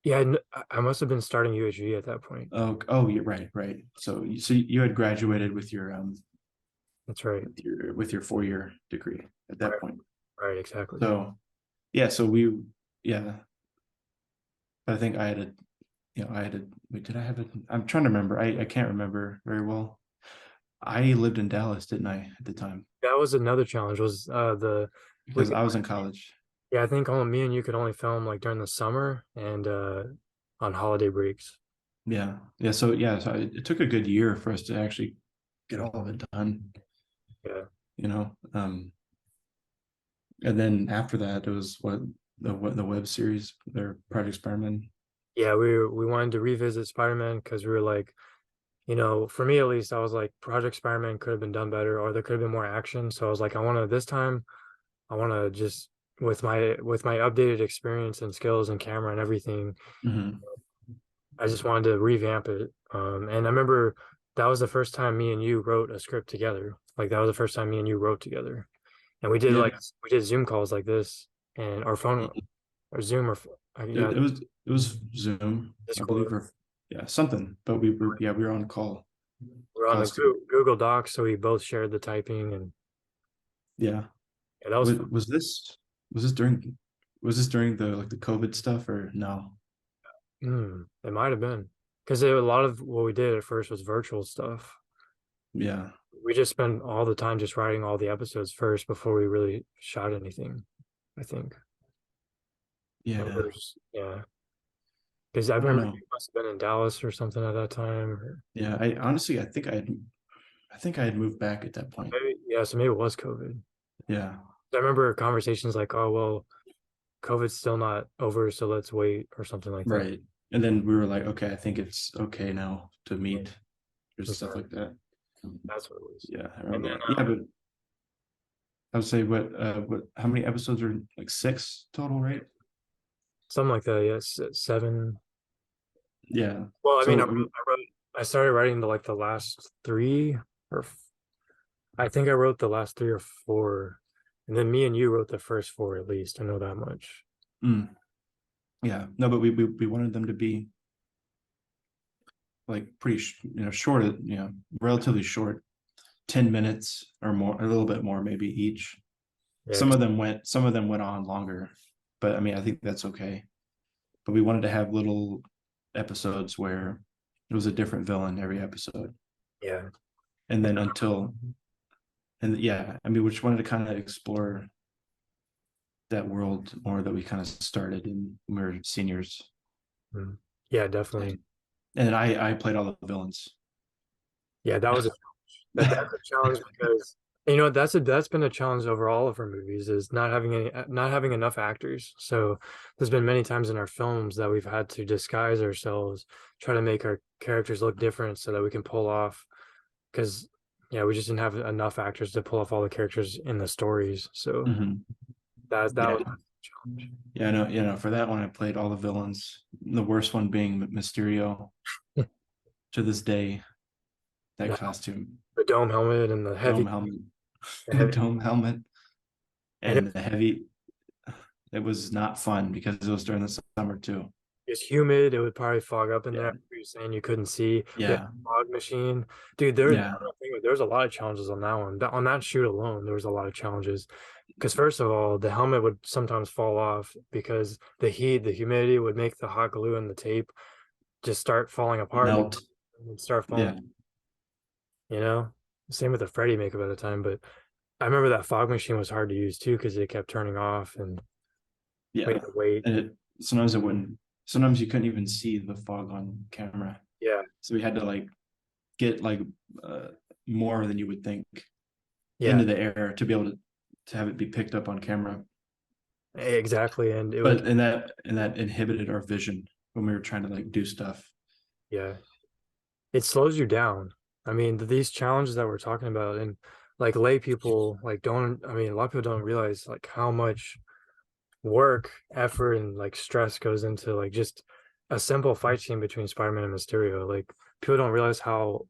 yeah, I must have been starting UHV at that point. Oh, you're right, right. So you had graduated That's right. with your 4 year degree at that Right, point. right, exactly. So yeah, so we yeah. I think I had a wait, did I have it? I'm trying to remember. I can't remember very well. I lived in Dallas, didn't I, at the time? That was another challenge was the we Because could I was in college. yeah, I think only me and you could only film like during the summer and on holiday breaks. Yeah. Yeah. So it took a good year for us to actually get all of it done, Yeah. you know. And then after that, it was the web series, their Project Spider-Man. Yeah, we wanted to revisit Spider-Man because we were like, for me at least, I was like Project Spider-Man could have been done better or there could have been more action. So I was like, this time I want to just with my updated experience and skills and camera and everything, Hmm. I just wanted to revamp it. And I remember that was the first time me and you wrote a script together. Like that was the first time me and you wrote together. And Yeah. we did Zoom calls like this and our phone or Zoom or yeah, It was Zoom, I believe, Discord. or yeah, something. But we were on We're on the calls together. Google Docs, so we both shared the typing and Yeah. yeah, that was fun. Was this during the like the COVID stuff or no? It might have been because a lot of what we did at first was virtual stuff. Yeah. We just spent all the time just writing all the episodes first before we really shot anything, I think. And Yeah. yeah, because I I don't remember know. you must have been in Dallas or something at that time. Or Yeah, I honestly I think I had moved back at that point. maybe, yeah, so maybe it was COVID. Yeah. I remember conversations like, oh, well, COVID's still not over, so let's wait or something like that. Right. And then we were like, okay, I think it's okay now to meet or That's stuff right. like that. That's what it was. Yeah, I And remember then that. Yeah, but I would say what how many episodes are like six total, right? something like that, yes, seven. Yeah. Well, I mean, So I started writing the last three, or I think I wrote the last three or four, and then me and you wrote the first four at least. I know that much. mm, yeah, no, but we wanted them to be like pretty short, relatively short, 10 minutes or more, a little bit more maybe each. Yeah, Some of them went on longer, but I mean, I think that's okay. But we wanted to have little episodes where it was a different villain every episode. yeah, And then and yeah, I mean, we just wanted to kind of explore that world more that we kind of started in when we were seniors. mm, yeah, definitely. And then I played all the villains. Yeah, that was that's a challenge because you know that's been a challenge over all of our movies is not having enough actors. So there's been many times in our films that we've had to disguise ourselves, try to make our characters look different so that we can pull off because yeah, we just didn't have enough actors to pull off all the characters in the stories. So Mhm. that was Yeah. a challenge. Yeah, I know, for that one I played all the villains. The worst one being Mysterio to this day, that The, costume, the dome helmet and dome helmet, the the heavy, dome helmet and and the heavy. It was not fun because it was during the summer too. it's humid. It would probably fog up in there. Yeah. You're saying you couldn't see. We had Yeah. a fog machine. Dude, Yeah. there was a lot of challenges on that one. On that shoot alone, there was a lot of challenges. Because first of all, the helmet would sometimes fall off because the heat, the humidity would make the hot glue and the tape just start falling apart Melt. and start falling, Yeah. you know? Same with the Freddy makeup at the time, but I remember that fog machine was hard to use too because it kept turning off and we had Yeah. to wait. And sometimes it wouldn't, sometimes you couldn't even see the fog on camera. Yeah. So we had to like get like uh, more than you would think Yeah, into the air to be able to have it be picked up on camera. exactly. And it would, But and that inhibited our vision when we were trying to like do stuff. yeah, it slows you down. I mean, these challenges that we're talking about and like lay people like don't, I mean, a lot of people don't realize like how much work, effort, and like stress goes into like just a simple fight scene between Spider-Man and Mysterio. Like people don't realize how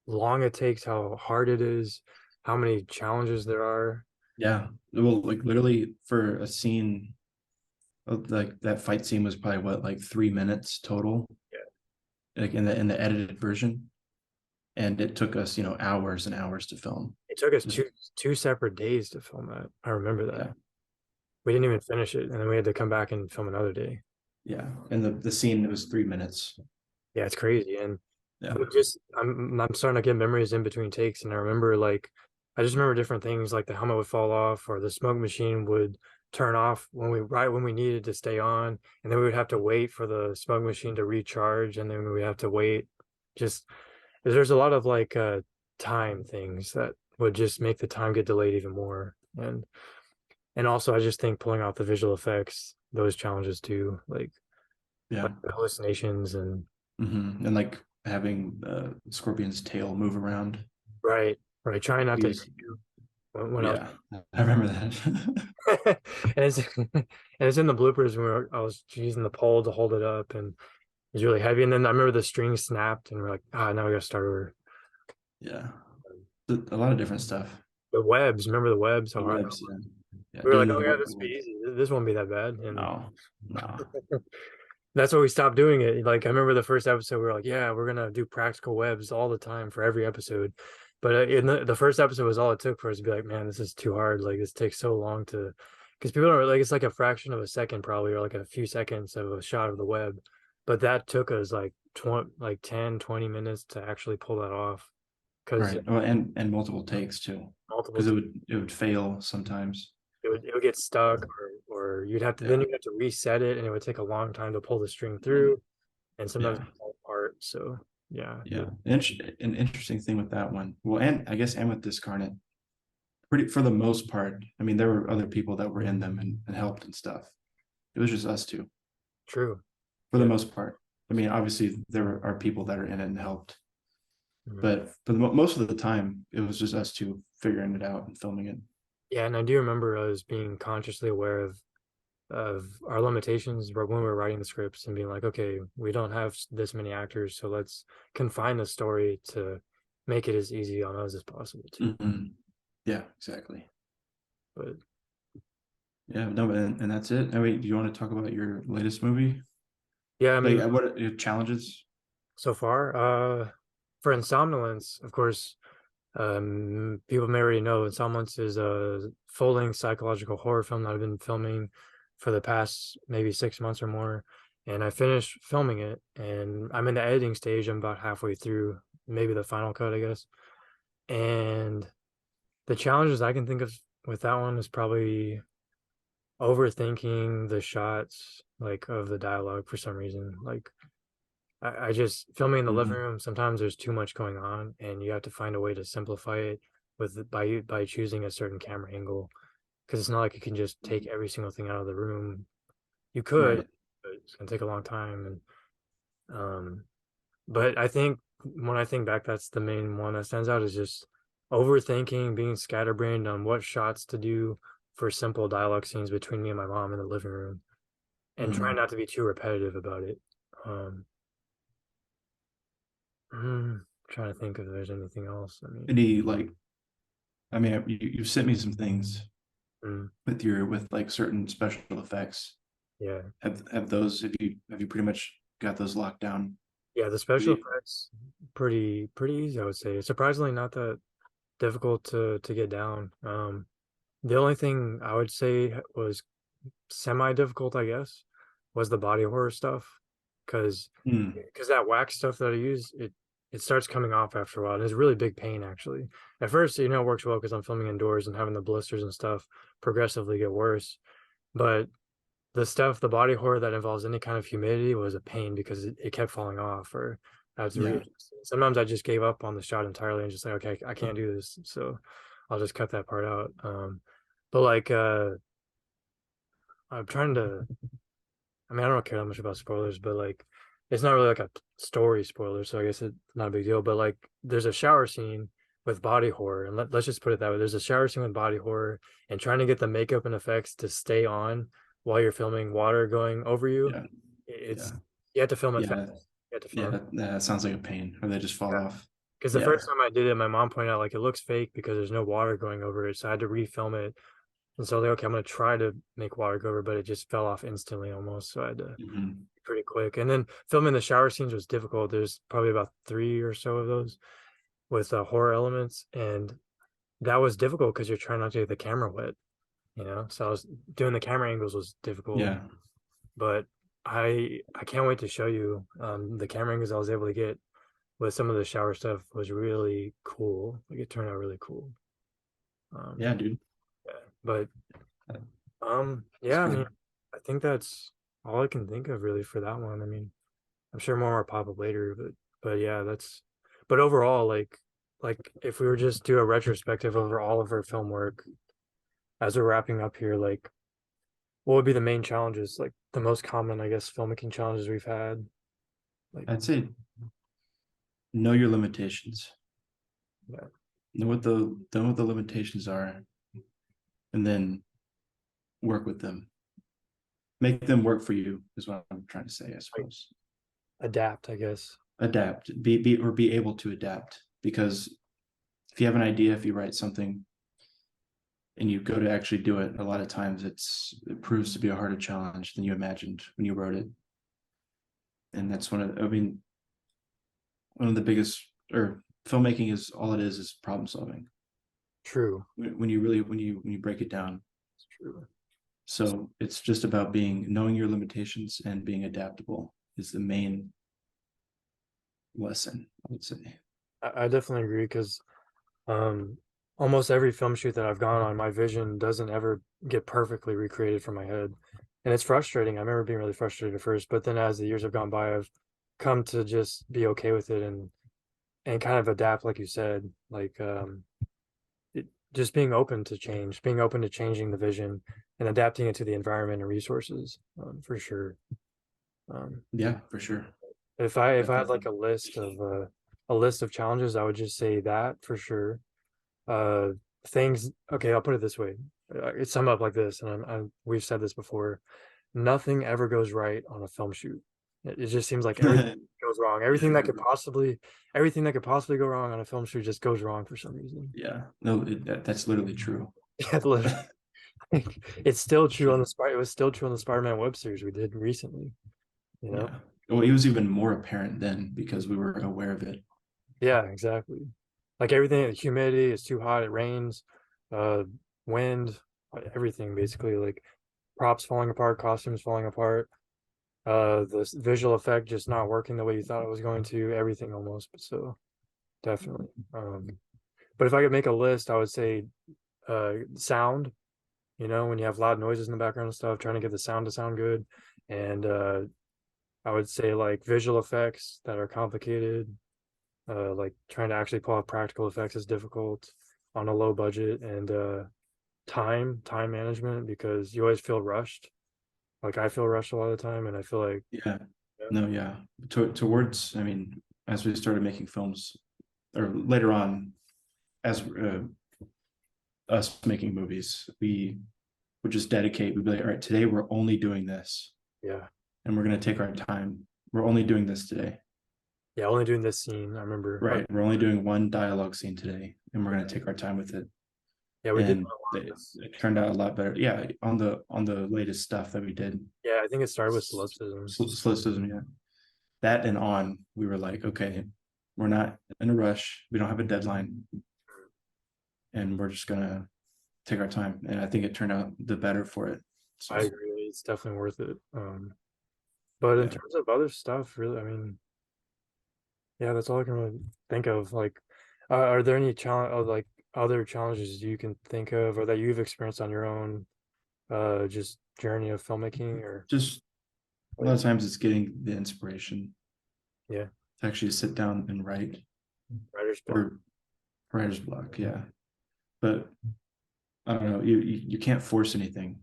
long it takes, how hard it is, how many challenges there are. Yeah. Well, like literally for a scene, like that fight scene was probably what, like 3 minutes total, Yeah. like in the edited version. And it took us, hours and hours to film. It took us Just two separate days to film that. I remember that. yeah, We didn't even finish it, and then we had to come back and film another day. yeah. And the scene was 3 minutes. Yeah, it's crazy. And Yeah. I'm starting to get memories in between takes, and I remember like I just remember different things like the helmet would fall off or the smoke machine would turn off when we needed to stay on, and then we would have to wait for the smoke machine to recharge, and then we would have to wait. Just there's a lot of like time things that would just make the time get delayed even more. And also I just think pulling off the visual effects, those challenges too, Yeah. like the hallucinations and And like having Scorpion's tail move around. right, right. Trying not to We, hit you when I was yeah, I remember that. and it's in the bloopers where I was using the pole to hold it up and it was really heavy. And then I remember the string snapped and we're like, now we gotta start over. Yeah. A lot of different stuff. The webs, remember the webs? How The hard webs, yeah. Yeah, we were like, doing oh the yeah, web. this will be easy. This won't be that bad. And No, no. that's why we stopped doing it. Like I remember the first episode, we were like, yeah, we're gonna do practical webs all the time for every episode. But in the first episode was all it took for us to be like, man, this is too hard. Like this takes so long to, because people don't like it's like a fraction of a second probably, or like a few seconds of a shot of the web. But that took us like 10, 20 minutes to actually pull that off. Because Right. Well, and multiple takes too, multiple because it would fail sometimes. it would get stuck or you'd have to Yeah. then you'd have to reset it and it would take a long time to pull the string through and sometimes Yeah. it fall apart. So yeah. Yeah. An interesting thing with that one. Well, and I guess and with Discarnate, pretty for the most part. I mean, there were other people that were in them and helped and stuff. It was just us two True. for the Yeah. most part. I mean, obviously there are people that are in it and helped, Mhm. but for most of the time, it was just us two figuring it out and filming it. Yeah, and I do remember us being consciously aware of our limitations when we were writing the scripts and being like, okay, we don't have this many actors, so let's confine the story to make it as easy on us as possible too. Yeah, exactly. But Yeah, no, and that's it. I mean, do you want to talk about your latest movie? yeah, I mean, Like, what are your challenges? so far, for Insomnolence, of course, People may already know Insomnolence is a full-length psychological horror film that I've been filming for the past maybe 6 months or more. And I finished filming it, and I'm in the editing stage. I'm about halfway through, maybe the final cut, I guess. And the challenges I can think of with that one is probably overthinking the shots, like of the dialogue for some reason. Like I just filming in the living Mhm. room, sometimes there's too much going on and you have to find a way to simplify it by choosing a certain camera angle. Because it's not like you can just take every single thing out of the room. You could, Right. but it's gonna take a long time. And but I think when I think back, that's the main one that stands out is just overthinking, being scatterbrained on what shots to do for simple dialogue scenes between me and my mom in the living room, and trying Mhm. not to be too repetitive about it. Um, trying to think if there's anything else. I mean, Any like, I mean, you sent me some things mm, with like certain special effects. yeah, Have you pretty much got those locked down? yeah. The special The- effects pretty easy, I would say. Surprisingly, not that difficult to get down. The only thing I would say was semi difficult, I guess, was the body horror stuff, because Mm, that wax stuff that I use, it starts coming off after a while, and it's really big pain actually. At first, it works well because I'm filming indoors and having the blisters and stuff progressively get worse. But the stuff, the body horror that involves any kind of humidity was a pain because it kept falling off, or I had to yeah. readjust it. Sometimes I just gave up on the shot entirely and just like, okay, I can't do this. So I'll just cut that part out. But like I'm trying to, I mean, I don't care that much about spoilers, but like it's not really like a story spoiler, so I guess it's not a big deal. But like there's a shower scene with body horror, and let's just put it that way. There's a shower scene with body horror, and trying to get the makeup and effects to stay on while you're filming water going over you. Yeah. It's Yeah. you have to film it fast. Yeah. You have to Yeah. film it. That sounds like a pain, or they just fall Yeah. off. Because the Yeah. first time I did it, my mom pointed out like it looks fake because there's no water going over it. So I had to refilm it. And so like, okay, I'm gonna try to make water go over, but it just fell off instantly almost. So I had to Mhm. pretty quick. And then filming the shower scenes was difficult. There's probably about three or so of those with horror elements, and that was difficult because you're trying not to get the camera wet. So I was doing the camera angles was difficult, Yeah. but I can't wait to show you the camera angles I was able to get with some of the shower stuff was really cool. Like it turned out really cool. Um, Yeah, dude. yeah, but It's yeah, I mean, cool. I think that's all I can think of really for that one. I mean, I'm sure more will pop up later, but yeah, but overall, like if we were just do a retrospective over all of our film work as we're wrapping up here, like what would be the main challenges, like the most common, I guess, filmmaking challenges we've had? Like, I'd say know your limitations. yeah, Know what the limitations are, and then work with them. Make them work for you is what I'm trying to say, I like suppose. adapt, I guess. Adapt. Be able to adapt. Because if you have an idea, if you write something and you go to actually do it, a lot of times it proves to be a harder challenge than you imagined when you wrote it. And that's one of the biggest, or filmmaking is all it is problem solving. True. When you really when you break it down. It's true. So it's just about knowing your limitations and being adaptable is the main lesson, I would say. I definitely agree because um almost every film shoot that I've gone on, my vision doesn't ever get perfectly recreated from my head. And it's frustrating. I remember being really frustrated at first, but then as the years have gone by, I've come to just be okay with it and kind of adapt, like you said, like just being open to change, being open to changing the vision and adapting it to the environment and resources, for sure. Um, Yeah, for sure. if I had like Definitely. a list of challenges, I would just say that for sure. Uh, things. Okay, I'll put it this way. It's sum up like this, and we've said this before. Nothing ever goes right on a film shoot. It just seems like everything goes wrong. Everything that could possibly go wrong on a film shoot just goes wrong for some reason. Yeah. No, that's literally true. Yeah, literally. It's still For true on sure. the Spider. It was still true on the Spider-Man web series we did recently. You know? Yeah. Well, it was even more apparent then because we were aware of it. Yeah, exactly. like everything, humidity is too hot, it rains, uh, wind, everything basically, like props falling apart, costumes falling apart, the visual effect just not working the way you thought it was going to, everything almost. So definitely. But if I could make a list, I would say sound, when you have loud noises in the background and stuff, trying to get the sound to sound good. And I would say like visual effects that are complicated, like trying to actually pull off practical effects is difficult on a low budget, and time management, because you always feel rushed. Like I feel rushed a lot of the time, and I feel like Yeah. yeah, No, yeah. Towards, I mean, as we started making films, or later on, as us making movies, we would just dedicate. We'd be like, all right, today we're only doing this, yeah, and we're gonna take our time. We're only doing this today, yeah. Only doing this scene, I remember. right? We're only doing one dialogue scene today, and we're gonna take our time with it. Yeah, we did that And a lot with. it turned out a lot better. Yeah, on the latest stuff that we did, Yeah, I think it started with solipsism. solipsism, yeah, that and on, we were like, okay, we're not in a rush. We don't have a deadline, and we're just gonna take our time. And I think it turned out the better for it. I So agree. It's definitely worth it. But in yeah, terms of other stuff, really, I mean, yeah, that's all I can really think of. Like, are there any challenge, like other challenges you can think of, or that you've experienced on your own, just journey of filmmaking, or just a lot like, of times it's getting the inspiration yeah, to actually sit down and write, writer's block. or writer's block. Yeah, but I don't know. You can't force anything.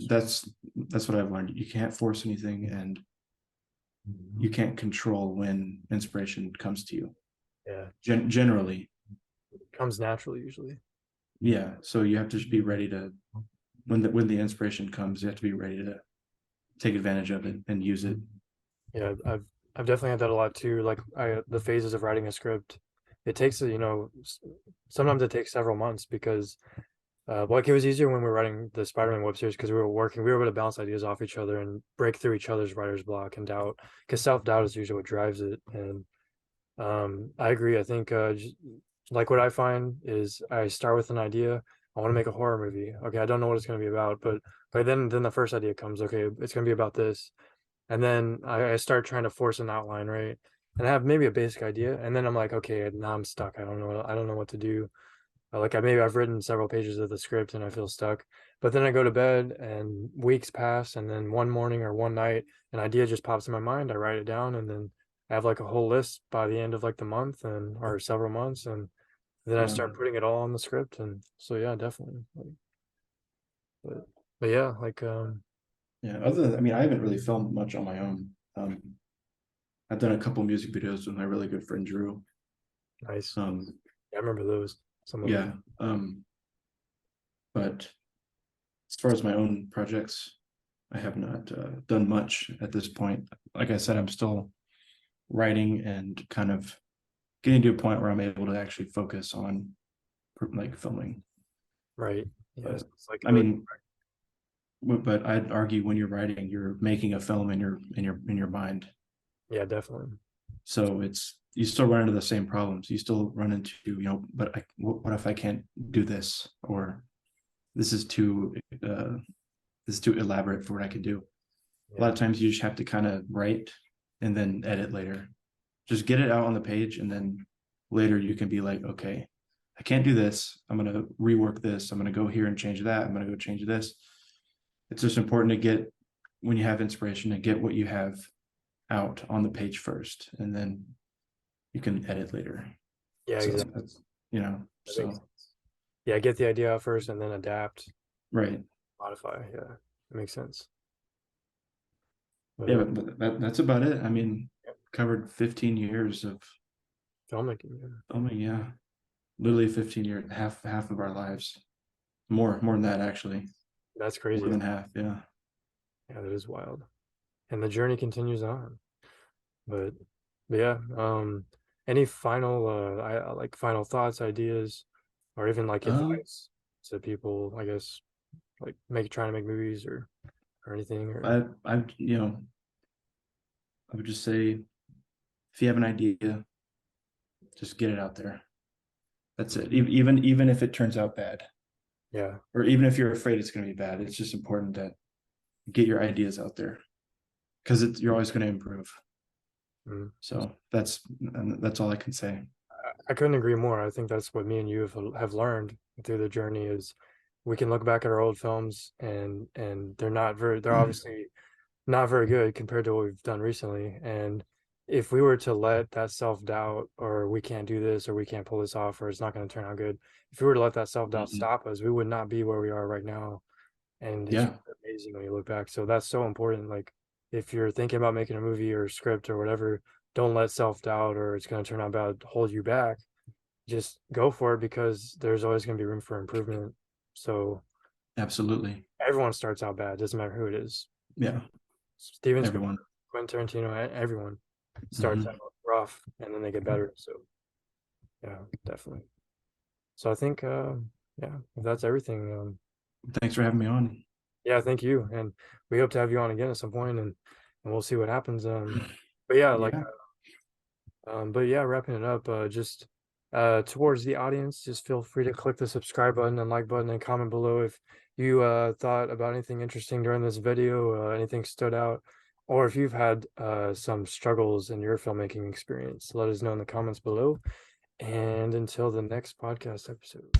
That's that's what I've learned. You can't force anything, and you can't control when inspiration comes to you. Yeah, Generally, comes naturally usually. yeah. So you have to just be ready to, when the inspiration comes, you have to be ready to take advantage of it and use it. Yeah, I've definitely had that a lot too. Like the phases of writing a script, it takes sometimes it takes several months because like it was easier when we were writing the Spider-Man web series because we were able to bounce ideas off each other and break through each other's writer's block and doubt, because self-doubt is usually what drives it. And I agree. I think like what I find is I start with an idea. I want to make a horror movie. Okay, I don't know what it's going to be about, but then the first idea comes. Okay, it's going to be about this, and then I start trying to force an outline, right? And I have maybe a basic idea, and then I'm like, okay, now I'm stuck. I don't know what to do. Like I've written several pages of the script and I feel stuck. But then I go to bed and weeks pass, and then one morning or one night an idea just pops in my mind. I write it down, and then I have like a whole list by the end of like the month and or several months, and then I Yeah, start putting it all on the script. And so yeah, definitely. Like, but yeah, like yeah. I mean, I haven't really filmed much on my own. I've done a couple music videos with my really good friend Drew. nice. Um, Yeah, I remember those. Some of yeah. them. But as far as my own projects, I have not done much at this point. Like I said, I'm still writing and kind of getting to a point where I'm able to actually focus on like filming. Right. Yes. But It's like I really mean, but I'd argue when you're writing, you're making a film in your mind. yeah, definitely. So it's, you still run into the same problems. You still run into, but what if I can't do this, or this is too uh, this is too elaborate for what I can do. A lot Yeah. of times you just have to kind of write and then edit later. Just get it out on the page, and then later you can be like, okay, I can't do this. I'm gonna rework this. I'm gonna go here and change that. I'm gonna go change this. It's just important to get, when you have inspiration, to get what you have out on the page first, and then you can edit later. Yeah, So exactly. that's, That makes so sense. Yeah, get the idea out first and then adapt, right. modify. Yeah, that makes sense. But Yeah, but that's about it. I mean, yeah, covered 15 years of filmmaking. Yeah. filming, yeah. Literally 15 years, half of our lives. More than that, actually. That's More crazy. than half, yeah. Yeah, that is wild. And the journey continues on. But, but yeah, any final like final thoughts, ideas, or even like Um, advice to people, I guess, like trying to make movies or anything or I I would just say, if you have an idea, Just get it out there. That's it. Even if it turns out bad, Yeah. or even if you're afraid it's going to be bad, it's just important to get your ideas out there, because you're always going to improve. So that's all I can say. I couldn't agree more. I think that's what me and you have learned through the journey is we can look back at our old films and they're obviously not very good compared to what we've done recently. And if we were to let that self-doubt or we can't do this or we can't pull this off or it's not going to turn out good, if we were to let that self-doubt stop us, we would not be where we are right now. And it's amazing when you look back. So that's so important. Like if you're thinking about making a movie or a script or whatever, don't let self-doubt or it's going to turn out bad hold you back. Just go for it because there's always going to be room for improvement. So absolutely, everyone starts out bad. Doesn't matter who it is. Yeah. Steven, Everyone. Quentin Tarantino, everyone starts out rough and then they get better. So yeah, definitely. So I think yeah, that's everything. Thanks for having me on. Yeah, thank you. And we hope to have you on again at some point and we'll see what happens. But yeah, like but yeah, wrapping it up, just towards the audience, just feel free to click the subscribe button and like button and comment below if you thought about anything interesting during this video, anything stood out, or if you've had some struggles in your filmmaking experience. Let us know in the comments below. And until the next podcast episode.